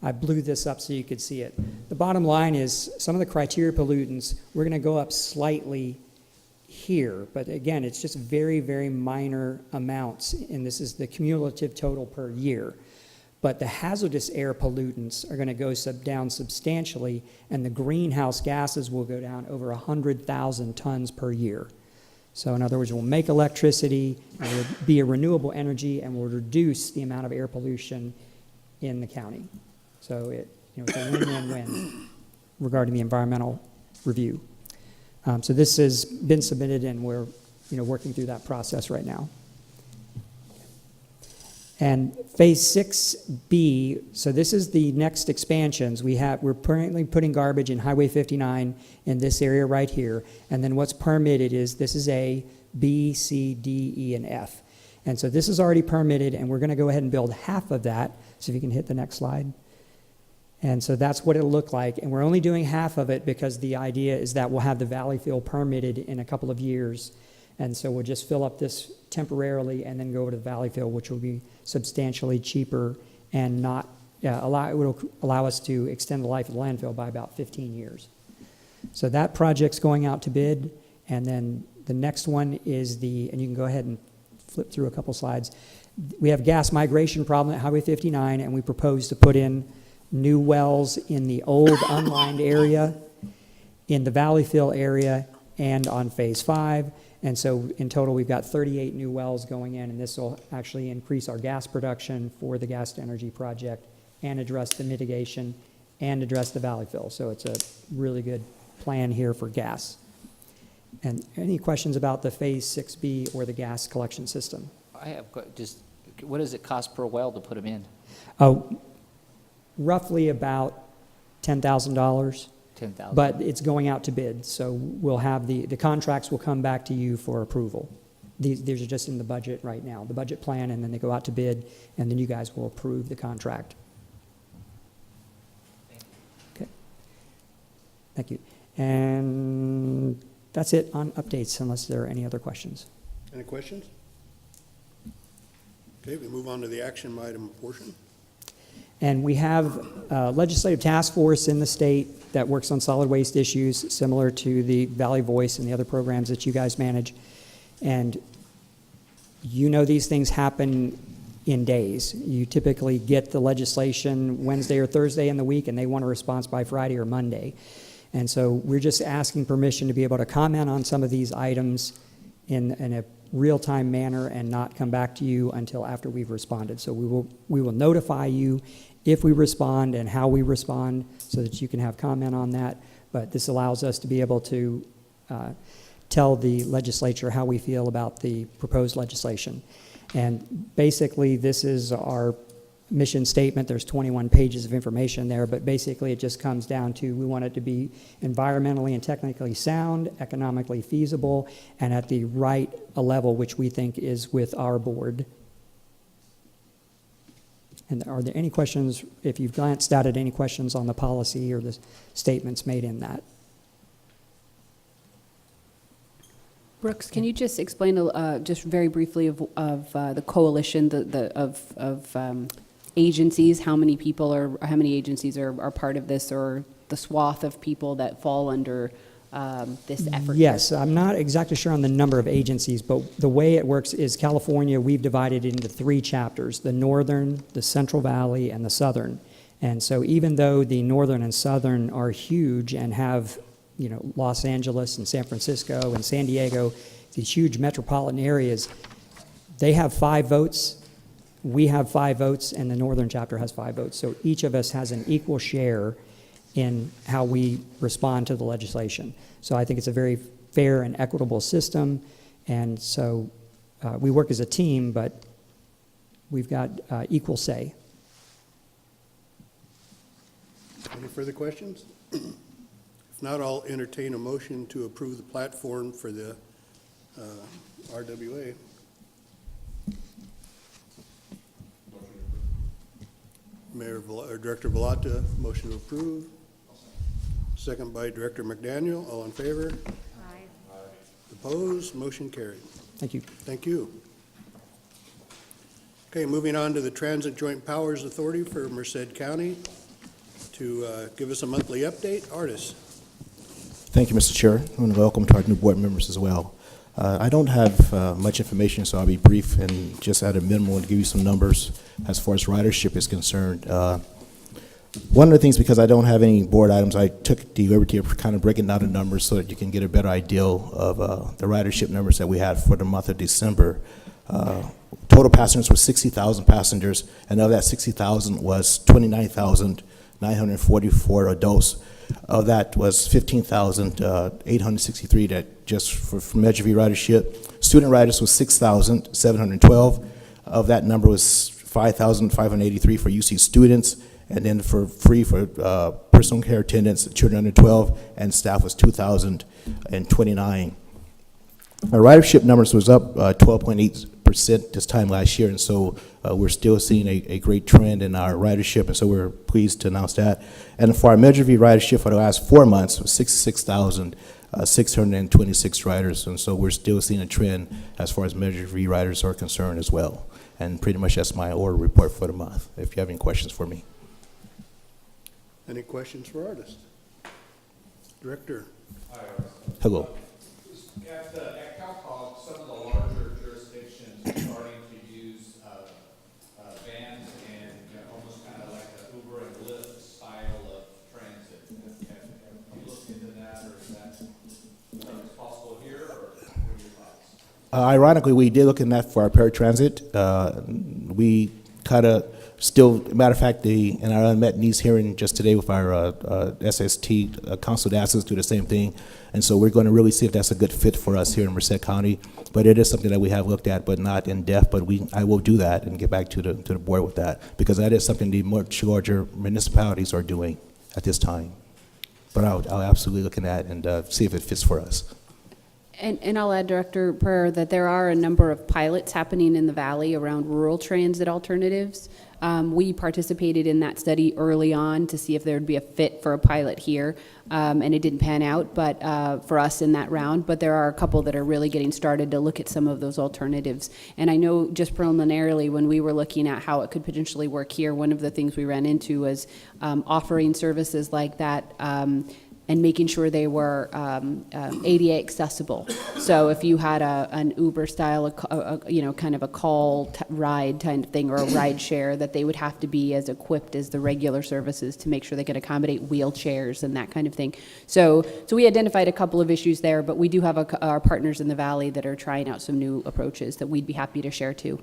I blew this up so you could see it. The bottom line is some of the criteria pollutants, we're going to go up slightly here, but again, it's just very, very minor amounts, and this is the cumulative total per year. But the hazardous air pollutants are going to go down substantially, and the greenhouse gases will go down over 100,000 tons per year. So in other words, we'll make electricity, and it will be a renewable energy, and will reduce the amount of air pollution in the county. So it's a win-win-win regarding the environmental review. So this has been submitted, and we're working through that process right now. And Phase 6B, so this is the next expansions. We're currently putting garbage in Highway 59 in this area right here. And then what's permitted is this is A, B, C, D, E, and F. And so this is already permitted, and we're going to go ahead and build half of that. So if you can hit the next slide. And so that's what it'll look like. And we're only doing half of it because the idea is that we'll have the valley fill permitted in a couple of years. And so we'll just fill up this temporarily and then go over to the valley fill, which will be substantially cheaper and it will allow us to extend the life of the landfill by about 15 years. So that project's going out to bid. And then the next one is and you can go ahead and flip through a couple slides. We have gas migration problem at Highway 59, and we propose to put in new wells in the old unlined area, in the valley fill area, and on Phase 5. And so in total, we've got 38 new wells going in, and this will actually increase our gas production for the gas to energy project and address the mitigation and address the valley fill. So it's a really good plan here for gas. And any questions about the Phase 6B or the gas collection system? I have just, what does it cost per well to put them in? Roughly about $10,000. 10,000? But it's going out to bid, so we'll have the contracts will come back to you for approval. These are just in the budget right now, the budget plan, and then they go out to bid, and then you guys will approve the contract. Okay. Thank you. And that's it on updates, unless there are any other questions. Any questions? Okay, we move on to the action item portion. And we have a legislative task force in the state that works on solid waste issues, similar to the Valley Voice and the other programs that you guys manage. And you know these things happen in days. You typically get the legislation Wednesday or Thursday in the week, and they want a response by Friday or Monday. And so we're just asking permission to be able to comment on some of these items in a real-time manner and not come back to you until after we've responded. So we will notify you if we respond and how we respond so that you can have comment on that. But this allows us to be able to tell the legislature how we feel about the proposed legislation. And basically, this is our mission statement. There's 21 pages of information there, but basically it just comes down to we want it to be environmentally and technically sound, economically feasible, and at the right level, which we think is with our board. And are there any questions, if you've glanced at it, any questions on the policy or the statements made in that? Brooks, can you just explain just very briefly of the coalition of agencies, how many agencies are part of this, or the swath of people that fall under this effort? Yes, I'm not exactly sure on the number of agencies, but the way it works is California, we've divided it into 3 chapters, the Northern, the Central Valley, and the Southern. And so even though the Northern and Southern are huge and have, you know, Los Angeles and San Francisco and San Diego, these huge metropolitan areas, they have 5 votes. We have 5 votes, and the Northern chapter has 5 votes. So each of us has an equal share in how we respond to the legislation. So I think it's a very fair and equitable system, and so we work as a team, but we've got equal say. Any further questions? If not, I'll entertain a motion to approve the platform for the RWA. Director Vallata, motion to approve. Second by Director McDaniel. All in favor? Aye. Opposed? Motion carried. Thank you. Thank you. Okay, moving on to the Transit Joint Powers Authority for Merced County to give us a monthly update. Artis. Thank you, Mr. Chair, and welcome to our new board members as well. I don't have much information, so I'll be brief and just at a minimum to give you some numbers as far as ridership is concerned. One of the things, because I don't have any board items, I took the liberty of kind of breaking down the numbers so that you can get a better idea of the ridership numbers that we had for the month of December. Total passengers were 60,000 passengers, and of that 60,000 was 29,944 adults. Of that was 15,863 that just for Measure V ridership. Student riders was 6,712. Of that number was 5,583 for UC students, and then for free for personal care attendants, children under 12, and staff was 2,029. Our ridership numbers was up 12.8% this time last year, and so we're still seeing a great trend in our ridership, and so we're pleased to announce that. And for our Measure V ridership for the last 4 months was 66,626 riders, and so we're still seeing a trend as far as Measure V riders are concerned as well. And pretty much that's my order report for the month, if you have any questions for me. Any questions for Artis? Director. Hi, Artis. Hello. At CalCog, some of the larger jurisdictions are starting to use vans and almost kind of like an Uber and Lyft style of transit. Have you looked into that, or is that something that's possible here, or what are your thoughts? Ironically, we did look in that for our paratransit. We kind of still, matter of fact, in our unmet needs hearing just today with our SST, council asked us to do the same thing. And so we're going to really see if that's a good fit for us here in Merced County. But it is something that we have looked at, but not in depth. But I will do that and get back to the board with that, because that is something the much larger municipalities are doing at this time. But I'll absolutely look at that and see if it fits for us. And I'll add, Director Pereira, that there are a number of pilots happening in the valley around rural transit alternatives. We participated in that study early on to see if there would be a fit for a pilot here, and it didn't pan out, but for us in that round. But there are a couple that are really getting started to look at some of those alternatives. And I know just preliminarily, when we were looking at how it could potentially work here, one of the things we ran into was offering services like that and making sure they were ADA accessible. So if you had an Uber style, kind of a call ride kind of thing, or a ride share, that they would have to be as equipped as the regular services to make sure they could accommodate wheelchairs and that kind of thing. So we identified a couple of issues there, but we do have our partners in the Valley that are trying out some new approaches that we'd be happy to share too.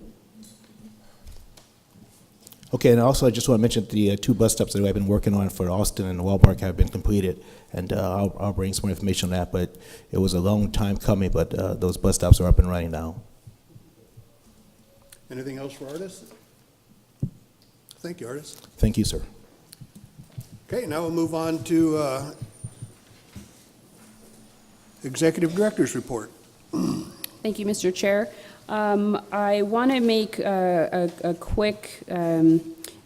Okay, and also I just want to mention the 2 bus stops that I've been working on for Austin and Walmart have been completed, and I'll bring some more information on that, but it was a long time coming, but those bus stops are up and running now. Anything else for Artis? Thank you, Artis. Thank you, sir. Okay, now we'll move on to Executive Director's Report. Thank you, Mr. Chair. I want to make a quick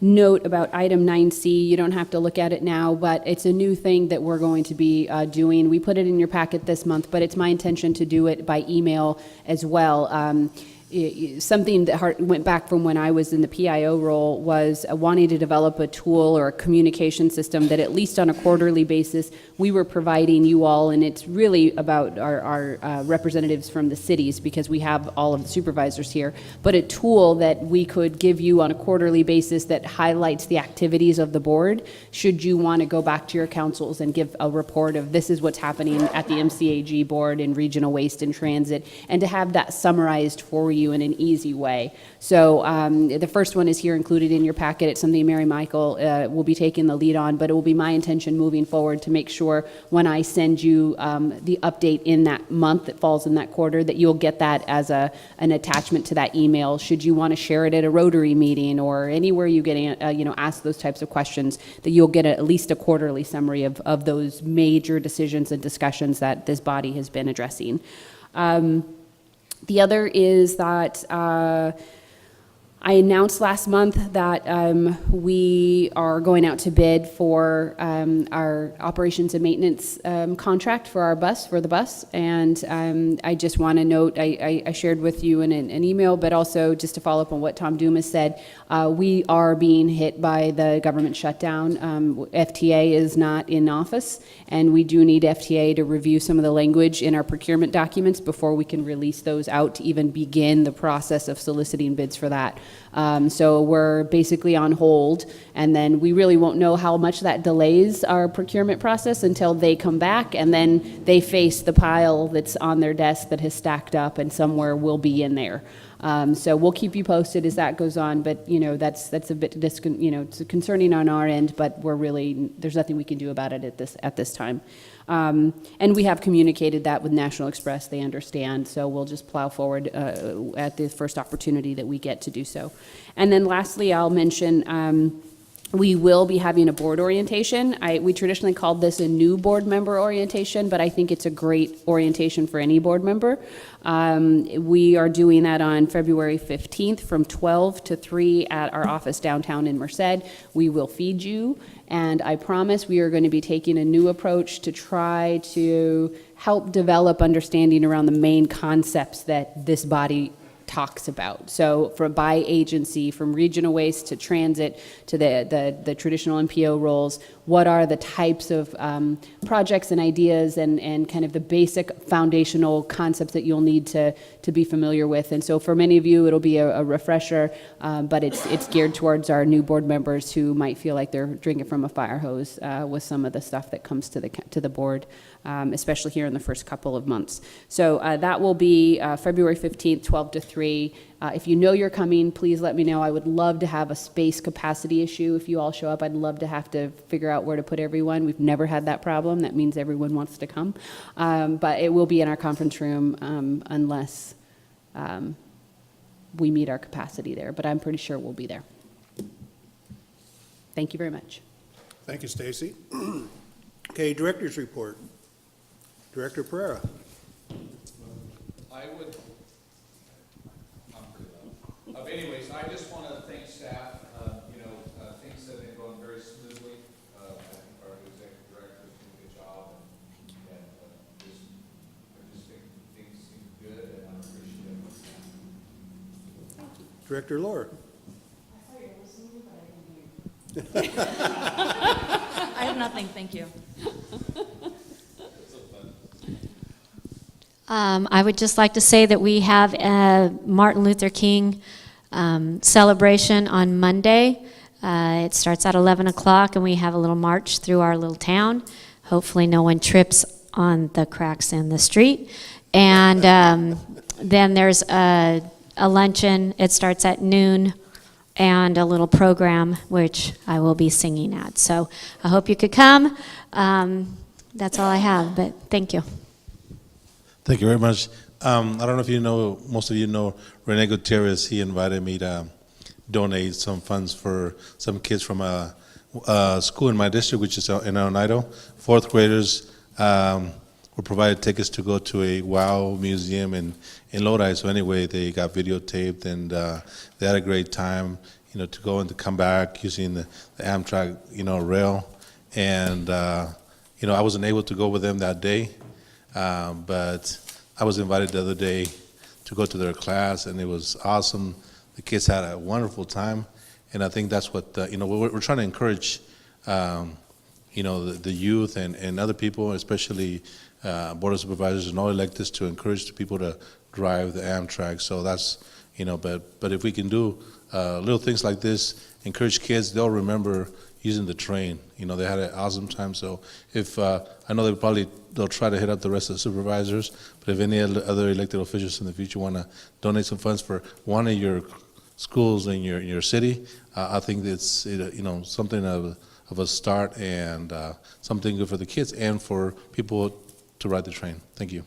note about item 9C. You don't have to look at it now, but it's a new thing that we're going to be doing. We put it in your packet this month, but it's my intention to do it by email as well. Something that went back from when I was in the PIO role was wanting to develop a tool or a communication system that at least on a quarterly basis we were providing you all, and it's really about our representatives from the cities, because we have all of the supervisors here, but a tool that we could give you on a quarterly basis that highlights the activities of the board should you want to go back to your councils and give a report of this is what's happening at the MCAG board in regional waste and transit, and to have that summarized for you in an easy way. So the first one is here included in your packet. It's something Mary Michael will be taking the lead on, but it will be my intention moving forward to make sure when I send you the update in that month that falls in that quarter, that you'll get that as an attachment to that email. Should you want to share it at a Rotary meeting or anywhere you get asked those types of questions, that you'll get at least a quarterly summary of those major decisions and discussions that this body has been addressing. The other is that I announced last month that we are going out to bid for our operations and maintenance contract for the bus. And I just want to note, I shared with you in an email, but also just to follow up on what Tom Dumas said, we are being hit by the government shutdown. FTA is not in office, and we do need FTA to review some of the language in our procurement documents before we can release those out to even begin the process of soliciting bids for that. So we're basically on hold, and then we really won't know how much that delays our procurement process until they come back, and then they face the pile that's on their desk that has stacked up, and somewhere will be in there. So we'll keep you posted as that goes on, but that's a bit it's concerning on our end, but there's nothing we can do about it at this time. And we have communicated that with National Express. They understand, so we'll just plow forward at the first opportunity that we get to do so. And then lastly, I'll mention we will be having a board orientation. We traditionally called this a new board member orientation, but I think it's a great orientation for any board member. We are doing that on February 15th from 12 to 3 at our office downtown in Merced. We will feed you, and I promise we are going to be taking a new approach to try to help develop understanding around the main concepts that this body talks about. So by agency, from regional waste to transit to the traditional MPO roles, what are the types of projects and ideas and kind of the basic foundational concepts that you'll need to be familiar with. And so for many of you, it'll be a refresher, but it's geared towards our new board members who might feel like they're drinking from a fire hose with some of the stuff that comes to the board. especially here in the first couple of months. So that will be February 15th, 12 to 3. If you know you're coming, please let me know. I would love to have a space capacity issue. If you all show up, I'd love to have to figure out where to put everyone. We've never had that problem. That means everyone wants to come. But it will be in our conference room unless we meet our capacity there. But I'm pretty sure we'll be there. Thank you very much. Thank you, Stacy. Okay, director's report. Director Pereira. I would, I'm pretty low. Anyways, I just want to thank staff. Things have been going very smoothly. I think our executive director is doing a good job, and I just think things seem good, and I'm appreciative of that. Director Lohr. I have nothing, thank you. I would just like to say that we have a Martin Luther King celebration on Monday. It starts at 11 o'clock, and we have a little march through our little town. Hopefully no one trips on the cracks in the street. And then there's a luncheon. It starts at noon, and a little program which I will be singing at. So I hope you could come. That's all I have, but thank you. Thank you very much. I don't know if you know, most of you know Rene Gutierrez. He invited me to donate some funds for some kids from a school in my district, which is in Oneida. Fourth graders were provided tickets to go to a WOW museum in Lodi. So anyway, they got videotaped, and they had a great time, to go and to come back using the Amtrak, rail. And, I wasn't able to go with them that day. But I was invited the other day to go to their class, and it was awesome. The kids had a wonderful time, and I think that's what we're trying to encourage. The youth and other people, especially board of supervisors and all electeds, to encourage the people to drive the Amtrak. So that's but if we can do little things like this, encourage kids, they'll remember using the train. They had an awesome time. So if I know they'll try to hit up the rest of the supervisors, but if any other elected officials in the future want to donate some funds for one of your schools in your city, I think it's something of a start, and something good for the kids and for people to ride the train. Thank you.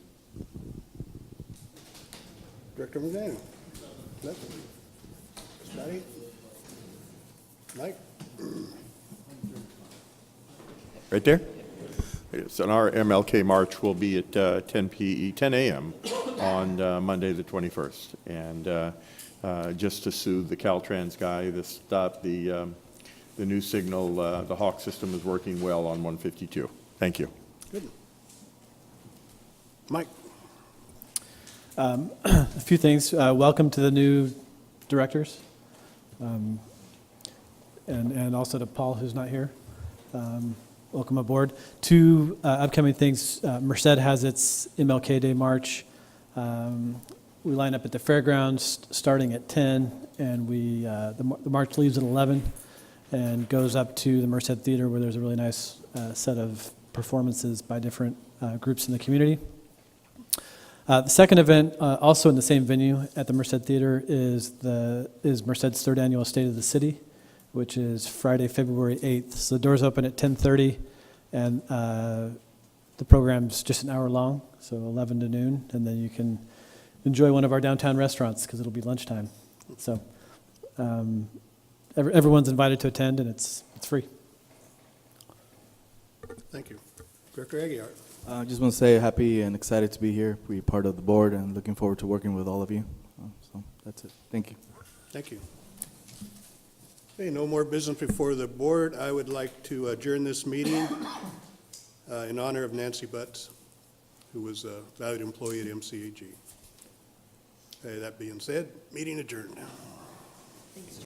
Director McDaniel. Scotty. Mike. Right there? Yes, and our MLK March will be at 10 a.m. on Monday the 21st. And just to soothe the Caltrans guy, the new signal, the Hawk system is working well on 152. Thank you. Good. Mike. A few things. Welcome to the new directors. And also to Paul, who's not here. Welcome aboard. Two upcoming things. Merced has its MLK Day March. We line up at the fairgrounds starting at 10, and the march leaves at 11 and goes up to the Merced Theater, where there's a really nice set of performances by different groups in the community. The second event, also in the same venue at the Merced Theater, is Merced's third annual State of the City, which is Friday, February 8th. So the doors open at 10:30, and the program's just an hour long, so 11 to noon, and then you can enjoy one of our downtown restaurants because it'll be lunchtime. So everyone's invited to attend, and it's free. Thank you. Director Aguiar. I just want to say happy and excited to be here, be part of the board, and looking forward to working with all of you. So that's it. Thank you. Thank you. Okay, no more business before the board. I would like to adjourn this meeting in honor of Nancy Butts, who was a valued employee at MCAG. Okay, that being said, meeting adjourned. Thanks,